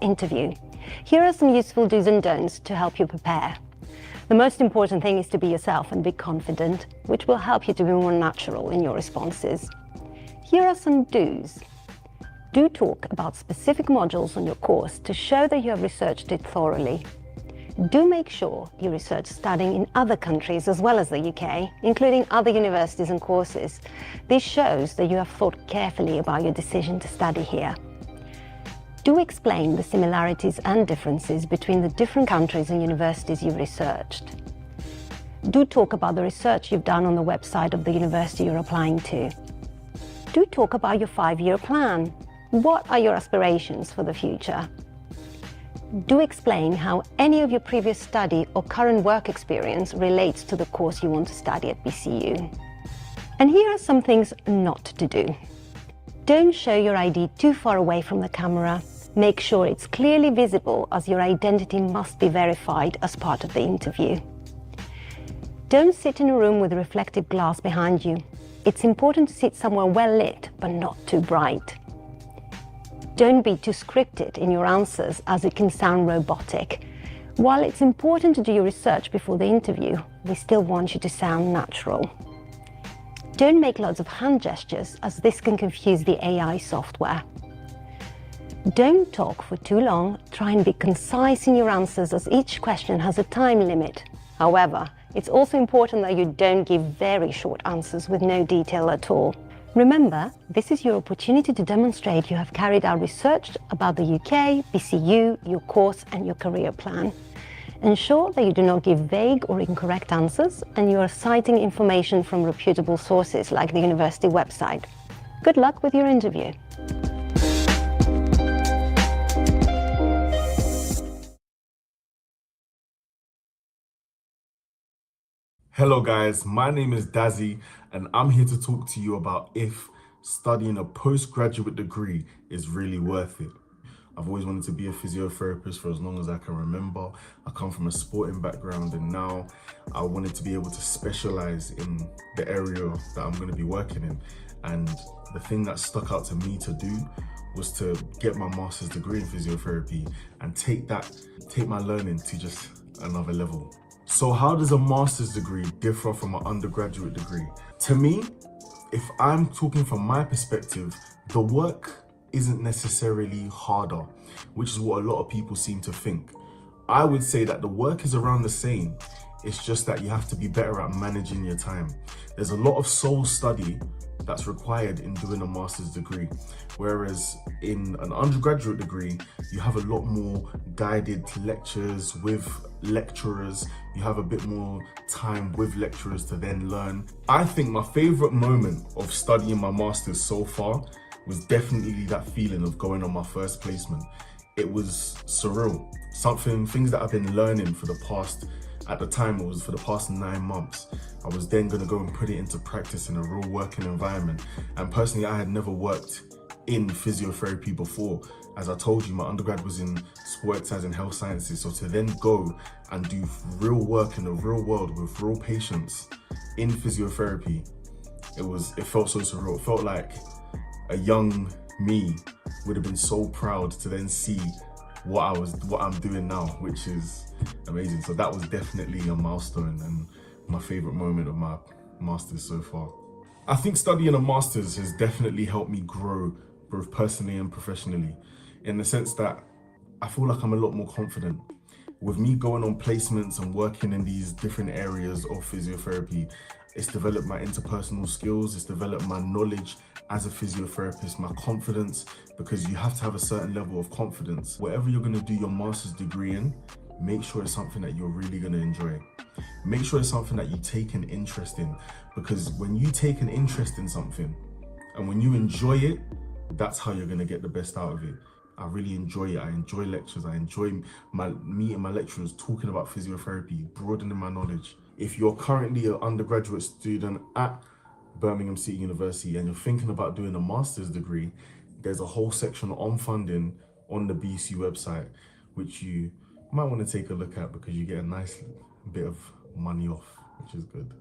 interview. Here are some useful do's and don'ts to help you prepare. The most important thing is to be yourself and be confident, which will help you to be more natural in your responses. Here are some do's. Do talk about specific modules on your course to show that you have researched it thoroughly. Do make sure you research studying in other countries as well as the UK, including other universities and courses. This shows that you have thought carefully about your decision to study here. Do explain the similarities and differences between the different countries and universities you've researched. Do talk about the research you've done on the website of the university you're applying to. Do talk about your 5-year plan. What are your aspirations for the future? Do explain how any of your previous study or current work experience relates to the course you want to study at BCU. And here are some things not to do. Don't show your ID too far away from the camera. Make sure it's clearly visible, as your identity must be verified as part of the interview. Don't sit in a room with reflective glass behind you. It's important to sit somewhere well lit, but not too bright. Don't be too scripted in your answers, as it can sound robotic. While it's important to do your research before the interview, we still want you to sound natural. Don't make lots of hand gestures, as this can confuse the AI software. Don't talk for too long. Try and be concise in your answers, as each question has a time limit. However, it's also important that you don't give very short answers with no detail at all. Remember, this is your opportunity to demonstrate you have carried out research about the UK, BCU, your course and your career plan. Ensure that you do not give vague or incorrect answers, and you are citing information from reputable sources like the university website. Good luck with your interview. Hello guys, my name is Dazzy and I'm here to talk to you about if studying a postgraduate degree is really worth it. I've always wanted to be a physiotherapist for as long as I can remember. I come from a sporting background and now I wanted to be able to specialize in the area that I'm going to be working in. And the thing that stuck out to me to do was to get my master's degree in physiotherapy and take my learning to just another level. So how does a master's degree differ from an undergraduate degree? To me, if I'm talking from my perspective, the work isn't necessarily harder, which is what a lot of people seem to think. I would say that the work is around the same. It's just that you have to be better at managing your time. There's a lot of soul study that's required in doing a master's degree, whereas in an undergraduate degree you have a lot more guided lectures with lecturers. You have a bit more time with lecturers to then learn. I think my favorite moment of studying my master's so far was definitely that feeling of going on my first placement. It was surreal. Things that I've been learning for the past, at the time it was for the past 9 months. I was then going to go and put it into practice in a real working environment. And personally, I had never worked in physiotherapy before. As I told you, my undergrad was in sport exercise and health sciences. So to then go and do real work in the real world with real patients in physiotherapy, it felt so surreal. It felt like a young me would have been so proud to then see what I'm doing now, which is amazing. So that was definitely a milestone and my favorite moment of my master's so far. I think studying a master's has definitely helped me grow both personally and professionally, in the sense that I feel like I'm a lot more confident. With me going on placements and working in these different areas of physiotherapy, it's developed my interpersonal skills, it's developed my knowledge as a physiotherapist, my confidence, because you have to have a certain level of confidence. Whatever you're going to do your master's degree in, make sure it's something that you're really going to enjoy. Make sure it's something that you take an interest in, because when you take an interest in something and when you enjoy it, that's how you're going to get the best out of it. I really enjoy it. I enjoy lectures. I enjoy meeting my lecturers, talking about physiotherapy, broadening my knowledge. If you're currently an undergraduate student at Birmingham City University and you're thinking about doing a master's degree, there's a whole section on funding on the BC website, which you might want to take a look at because you get a nice bit of money off, which is good.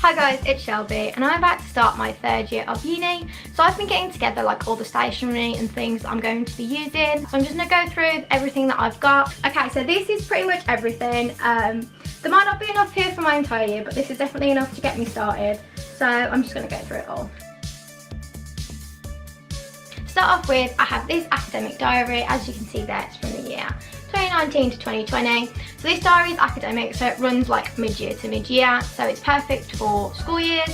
Hi guys, it's Shelby and I'm about to start my 3rd year of uni. So I've been getting together like all the stationery and things that I'm going to be using. So I'm just going to go through everything that I've got. Okay, so this is pretty much everything. There might not be enough here for my entire year, but this is definitely enough to get me started. So I'm just going to go through it all. To start off with, I have this academic diary. As you can see there, it's from the year 2019 to 2020. So this diary is academic, so it runs like mid-year to mid-year, so it's perfect for school years.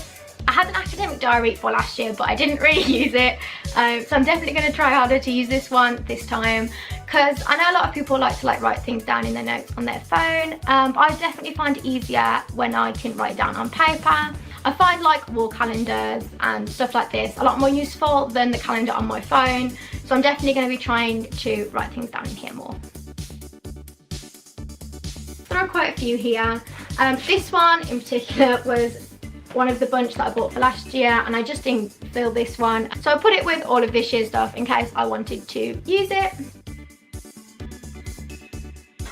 I had an academic diary for last year, but I didn't really use it, so I'm definitely going to try harder to use this one this time, because I know a lot of people like to write things down in their notes on their phone, but I definitely find it easier when I can write down on paper. I find like wall calendars and stuff like this a lot more useful than the calendar on my phone, so I'm definitely going to be trying to write things down in here more. There are quite a few here. This one in particular was one of the bunch that I bought for last year, and I just didn't fill this one, so I put it with all of this year's stuff in case I wanted to use it.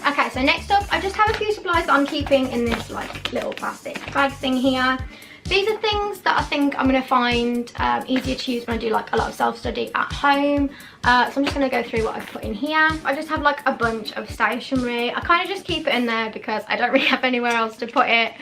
Okay, so next up I just have a few supplies that I'm keeping in this like little plastic bag thing here. These are things that I think I'm going to find easier to use when I do like a lot of self-study at home. So I'm just going to go through what I've put in here. I just have like a bunch of stationery. I kind of just keep it in there because I don't really have anywhere else to put it.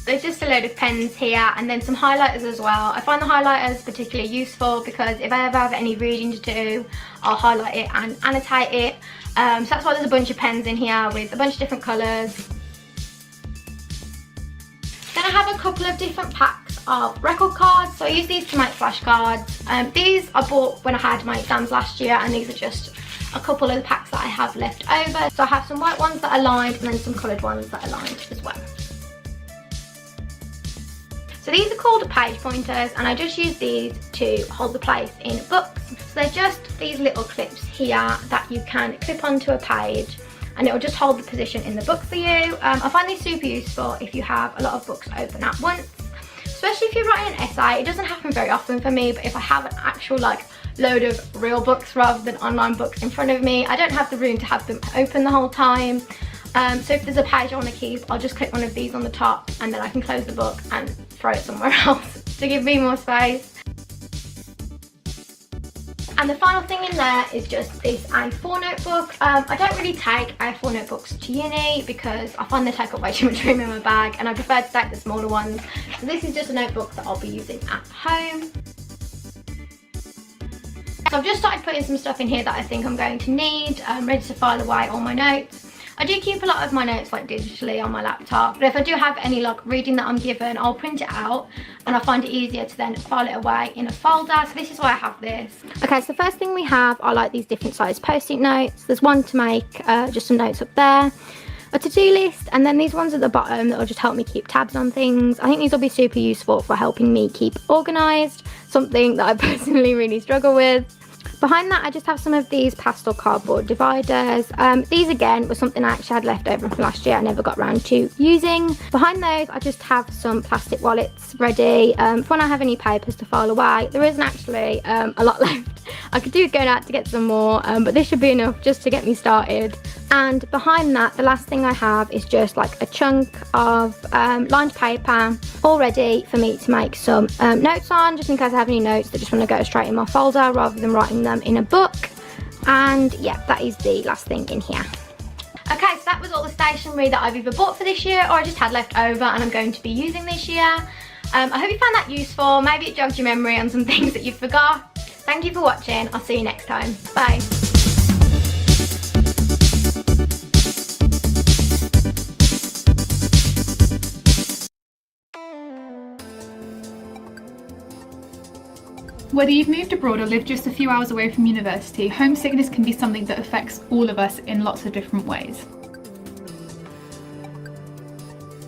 There's just a load of pens here and then some highlighters as well. I find the highlighters particularly useful because if I ever have any reading to do, I'll highlight it and annotate it. So that's why there's a bunch of pens in here with a bunch of different colours. Then I have a couple of different packs of record cards. So I use these to make flashcards. These I bought when I had my exams last year, and these are just a couple of the packs that I have left over. So I have some white ones that are lined and then some coloured ones that are lined as well. So these are called page pointers, and I just use these to hold the place in books. So they're just these little clips here that you can clip onto a page, and it will just hold the position in the book for you. I find these super useful if you have a lot of books open at once, especially if you're writing an essay. It doesn't happen very often for me, but if I have an actual like load of real books rather than online books in front of me, I don't have the room to have them open the whole time. So if there's a page I want to keep, I'll just click one of these on the top, and then I can close the book and throw it somewhere else to give me more space. And the final thing in there is just this A4 notebook. I don't really take A4 notebooks to uni because I find they take up way too much room in my bag, and I prefer to take the smaller ones. So this is just a notebook that I'll be using at home. So I've just started putting some stuff in here that I think I'm going to need. I'm ready to file away all my notes. I do keep a lot of my notes like digitally on my laptop, but if I do have any like reading that I'm given, I'll print it out, and I find it easier to then file it away in a folder. So this is why I have this. Okay, so the first thing we have are like these different size post-it notes. There's one to make just some notes up there, a to-do list, and then these ones at the bottom that will just help me keep tabs on things. I think these will be super useful for helping me keep organised, something that I personally really struggle with. Behind that, I just have some of these pastel cardboard dividers. These again were something I actually had left over from last year I never got around to using. Behind those, I just have some plastic wallets ready for when I have any papers to file away. There isn't actually a lot left. I could do going out to get some more, but this should be enough just to get me started. And behind that, the last thing I have is just like a chunk of lined paper all ready for me to make some notes on, just in case I have any notes that just want to go straight in my folder rather than writing them in a book. And yeah, that is the last thing in here. Okay, so that was all the stationery that I've either bought for this year or I just had left over and I'm going to be using this year. I hope you found that useful. Maybe it jogged your memory on some things that you forgot. Thank you for watching. I'll see you next time. Bye. Whether you've moved abroad or live just a few hours away from university, homesickness can be something that affects all of us in lots of different ways.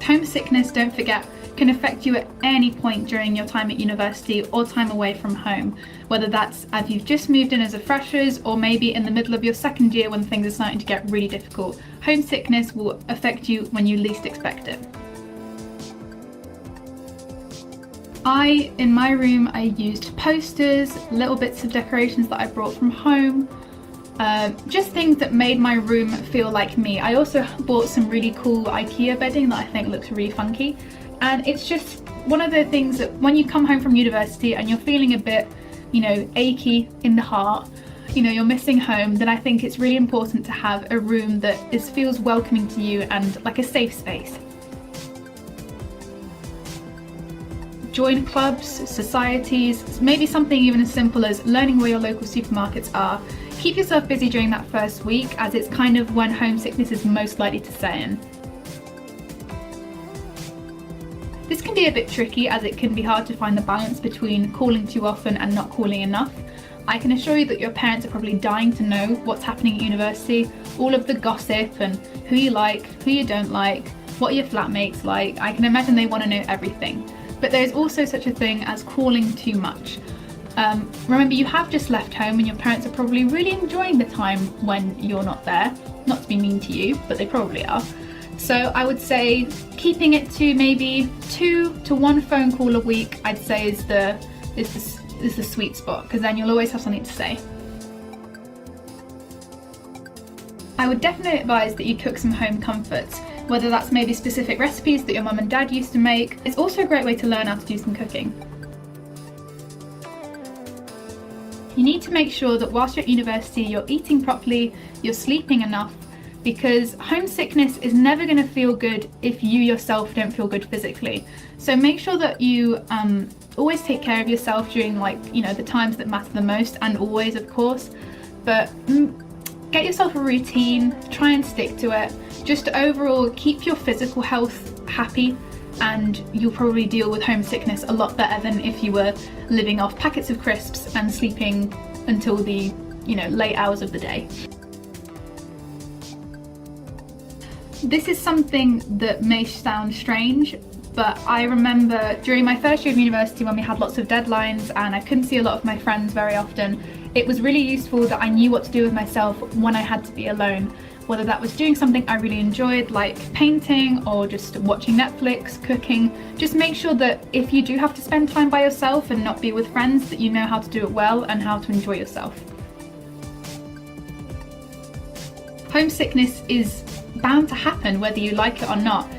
Homesickness, don't forget, can affect you at any point during your time at university or time away from home, whether that's as you've just moved in as a freshers or maybe in the middle of your second year when things are starting to get really difficult. Homesickness will affect you when you least expect it. In my room, I used posters, little bits of decorations that I brought from home, Just things that made my room feel like me. I also bought some really cool IKEA bedding that I think looks really funky, and it's just one of the things that when you come home from university and you're feeling a bit, you know, achy in the heart, you know, you're missing home, then I think it's really important to have a room that feels welcoming to you and like a safe space. Join clubs, societies, maybe something even as simple as learning where your local supermarkets are. Keep yourself busy during that first week, as it's kind of when homesickness is most likely to set in. This can be a bit tricky, as it can be hard to find the balance between calling too often and not calling enough. I can assure you that your parents are probably dying to know what's happening at university, all of the gossip and who you like, who you don't like, what your flatmates like. I can imagine they want to know everything. But there's also such a thing as calling too much. Remember, you have just left home and your parents are probably really enjoying the time when you're not there. Not to be mean to you, but they probably are. So I would say keeping it to maybe 2 to 1 phone call a week, I'd say is the sweet spot, because then you'll always have something to say. I would definitely advise that you cook some home comforts, whether that's maybe specific recipes that your mum and dad used to make. It's also a great way to learn how to do some cooking. You need to make sure that whilst you're at university, you're eating properly, you're sleeping enough, because homesickness is never going to feel good if you yourself don't feel good physically. So make sure that you always take care of yourself during, like, you know, the times that matter the most, and always, of course, but get yourself a routine, try and stick to it. Just overall keep your physical health happy, and you'll probably deal with homesickness a lot better than if you were living off packets of crisps and sleeping until the, you know, late hours of the day. This is something that may sound strange, but I remember during my first year of university, when we had lots of deadlines and I couldn't see a lot of my friends very often, it was really useful that I knew what to do with myself when I had to be alone. Whether that was doing something I really enjoyed, like painting, or just watching Netflix, cooking. Just make sure that if you do have to spend time by yourself and not be with friends, that you know how to do it well and how to enjoy yourself. Homesickness is bound to happen whether you like it or not.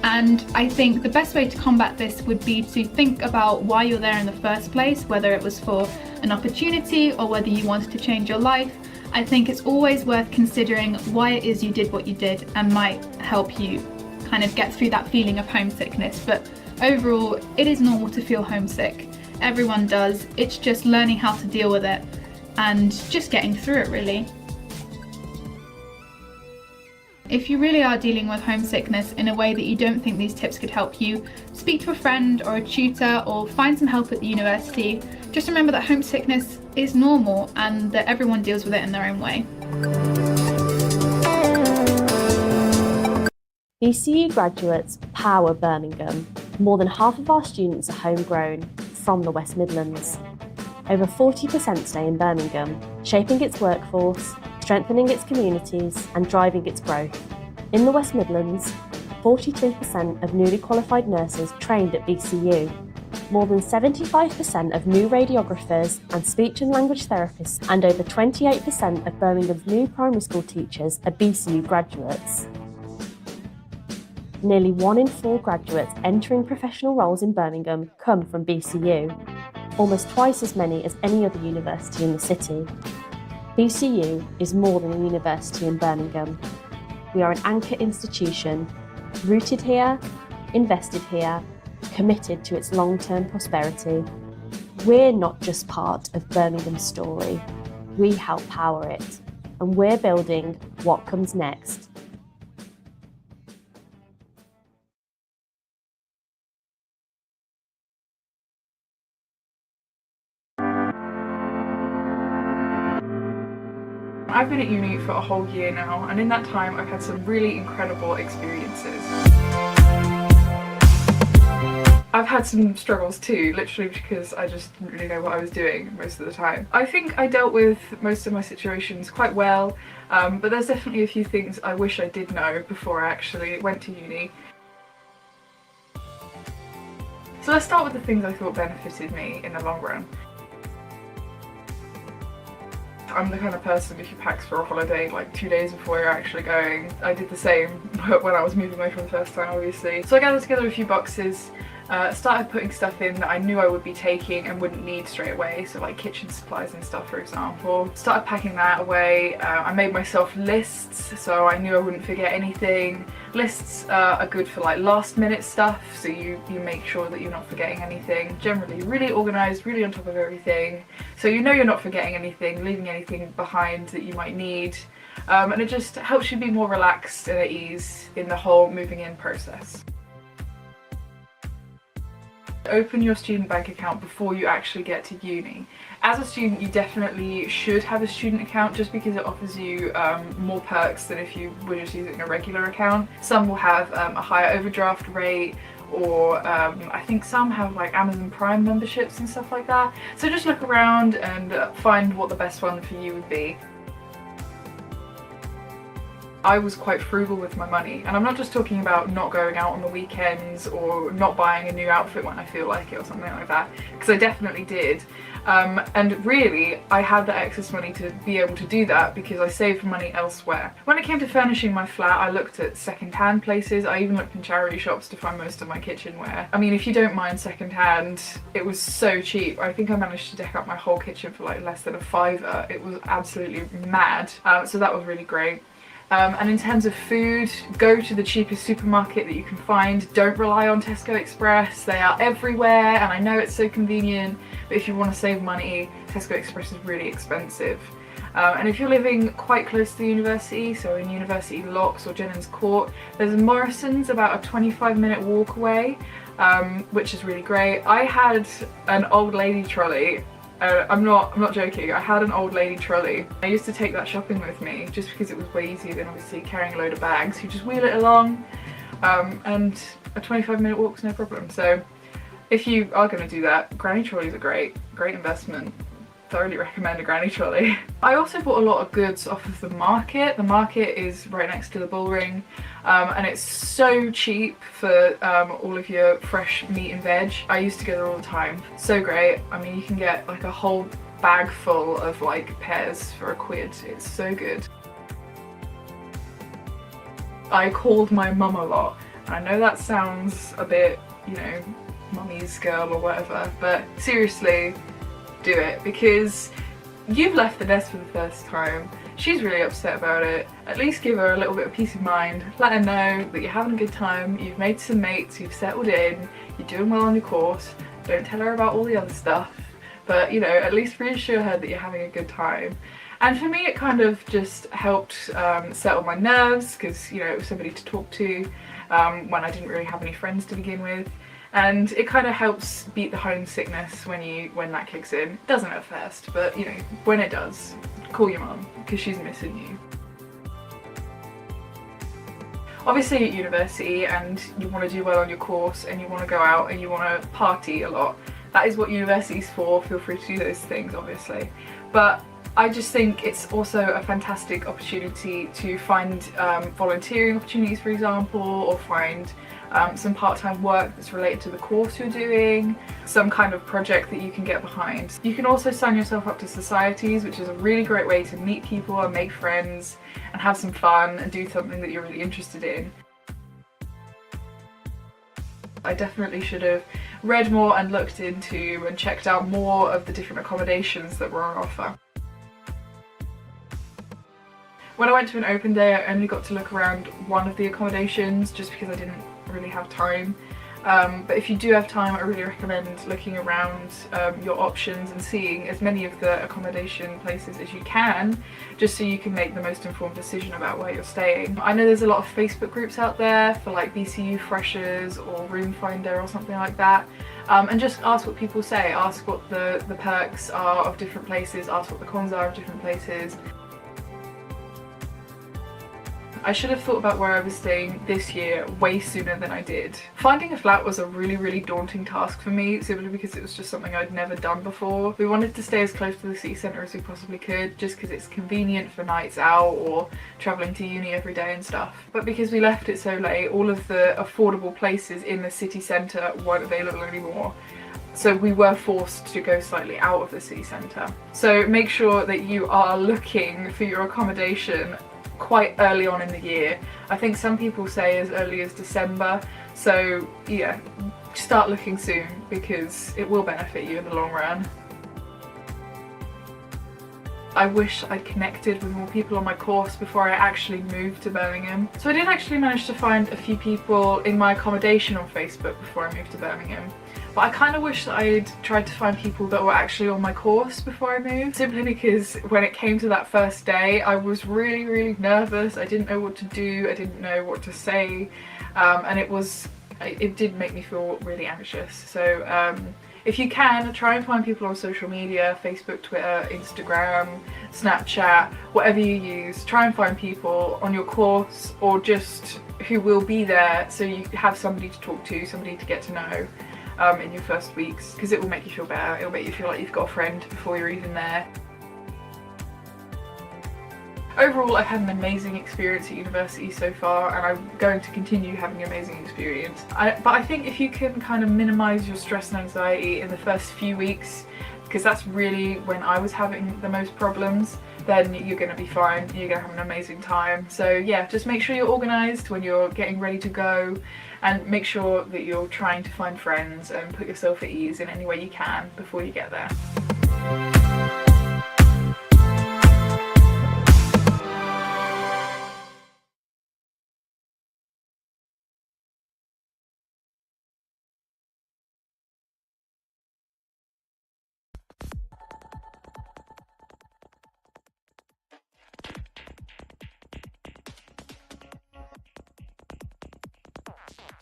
And I think the best way to combat this would be to think about why you're there in the first place, whether it was for an opportunity or whether you wanted to change your life. I think it's always worth considering why it is you did what you did, and might help you kind of get through that feeling of homesickness. But overall, it is normal to feel homesick. Everyone does. It's just learning how to deal with it and just getting through it, really. If you really are dealing with homesickness in a way that you don't think these tips could help you, speak to a friend or a tutor, or find some help at the university. Just remember that homesickness is normal and that everyone deals with it in their own way. BCU graduates power Birmingham. More than half of our students are homegrown from the West Midlands. Over 40% stay in Birmingham, shaping its workforce, strengthening its communities and driving its growth. In the West Midlands, 43% of newly qualified nurses trained at BCU. More than 75% of new radiographers and speech and language therapists, and over 28% of Birmingham's new primary school teachers are BCU graduates. Nearly 1 in 4 graduates entering professional roles in Birmingham come from BCU, almost twice as many as any other university in the city. BCU is more than a university in Birmingham. We are an anchor institution, rooted here, invested here, committed to its long-term prosperity. We're not just part of Birmingham's story, we help power it, and we're building what comes next. I've been at uni for a whole year now, and in that time I've had some really incredible experiences. I've had some struggles too, literally because I just didn't really know what I was doing most of the time. I think I dealt with most of my situations quite well, but there's definitely a few things I wish I did know before I actually went to uni. So let's start with the things I thought benefited me in the long run. I'm the kind of person, if you pack for a holiday like 2 days before you're actually going, I did the same when I was moving away for the first time, obviously. So I gathered together a few boxes, started putting stuff in that I knew I would be taking and wouldn't need straight away, so like kitchen supplies and stuff, for example. Started packing that away. I made myself lists so I knew I wouldn't forget anything. Lists are good for like last minute stuff, so you make sure that you're not forgetting anything. Generally really organised, really on top of everything, so you know you're not forgetting anything, leaving anything behind that you might need. And it just helps you be more relaxed and at ease in the whole moving in process. Open your student bank account before you actually get to uni. As a student, you definitely should have a student account just because it offers you more perks than if you were just using a regular account. Some will have a higher overdraft rate, or I think some have like Amazon Prime memberships and stuff like that. So just look around and find what the best one for you would be. I was quite frugal with my money, and I'm not just talking about not going out on the weekends or not buying a new outfit when I feel like it or something like that, because I definitely did. And really, I had the excess money to be able to do that because I saved money elsewhere. When it came to furnishing my flat, I looked at second-hand places. I even looked in charity shops to find most of my kitchenware. I mean, if you don't mind second-hand, it was so cheap. I think I managed to deck up my whole kitchen for like less than a £5. It was absolutely mad. So that was really great. And in terms of food, go to the cheapest supermarket that you can find. Don't rely on Tesco Express. They are everywhere, and I know it's so convenient, but if you want to save money, Tesco Express is really expensive. And if you're living quite close to the university, so in University Locks or Jennings Court, there's a Morrison's about a 25-minute walk away, which is really great. I had an old lady trolley. I'm not joking, I had an old lady trolley. I used to take that shopping with me just because it was way easier than obviously carrying a load of bags. You just wheel it along, and a 25-minute walk's no problem. So if you are going to do that, granny trolleys are great investment. Thoroughly recommend a granny trolley. I also bought a lot of goods off of the market. The market is right next to the Bullring, and it's so cheap for all of your fresh meat and veg. I used to go there all the time. So great. I mean, you can get like a whole bag full of like pears for £1. It's so good. I called my mum a lot. I know that sounds a bit, you know, mummy's girl or whatever, but seriously, do it, because you've left the nest for the first time. She's really upset about it. At least give her a little bit of peace of mind. Let her know that you're having a good time, you've made some mates, you've settled in, you're doing well on your course. Don't tell her about all the other stuff, but you know, at least reassure her that you're having a good time. And for me, it kind of just helped settle my nerves, because you know, it was somebody to talk to when I didn't really have any friends to begin with. And it kind of helps beat the homesickness when that kicks in. It doesn't at first, but you know, when it does, call your mum because she's missing you. Obviously at university, and you want to do well on your course, and you want to go out and you want to party a lot. That is what university's for. Feel free to do those things, obviously. But I just think it's also a fantastic opportunity to find volunteering opportunities, for example, or find some part-time work that's related to the course you're doing, some kind of project that you can get behind. You can also sign yourself up to societies, which is a really great way to meet people and make friends and have some fun and do something that you're really interested in. I definitely should have read more and looked into and checked out more of the different accommodations that were on offer. When I went to an open day, I only got to look around one of the accommodations just because I didn't really have time. But if you do have time, I really recommend looking around your options and seeing as many of the accommodation places as you can, just so you can make the most informed decision about where you're staying. I know there's a lot of Facebook groups out there for like BCU freshers or Room Finder or something like that. And just ask what people say, ask what the perks are of different places, ask what the cons are of different places. I should have thought about where I was staying this year way sooner than I did. Finding a flat was a really daunting task for me, simply because it was just something I'd never done before. We wanted to stay as close to the city centre as we possibly could, just because it's convenient for nights out or travelling to uni every day and stuff. But because we left it so late, all of the affordable places in the city centre weren't available anymore. So we were forced to go slightly out of the city centre. So make sure that you are looking for your accommodation quite early on in the year. I think some people say as early as December. So yeah, start looking soon because it will benefit you in the long run. I wish I'd connected with more people on my course before I actually moved to Birmingham. So I did actually manage to find a few people in my accommodation on Facebook before I moved to Birmingham. But I kind of wish that I'd tried to find people that were actually on my course before I moved, simply because when it came to that first day, I was really nervous. I didn't know what to do, I didn't know what to say, and it did make me feel really anxious. So if you can, try and find people on social media, Facebook, Twitter, Instagram, Snapchat, whatever you use. Try and find people on your course or just who will be there so you have somebody to talk to, somebody to get to know in your first weeks, because it will make you feel better. It will make you feel like you've got a friend before you're even there. Overall, I've had an amazing experience at university so far, and I'm going to continue having an amazing experience. But I think if you can kind of minimise your stress and anxiety in the first few weeks, because that's really when I was having the most problems, then you're going to be fine. You're going to have an amazing time. So yeah, just make sure you're organised when you're getting ready to go, and make sure that you're trying to find friends and put yourself at ease in any way you can before you get there.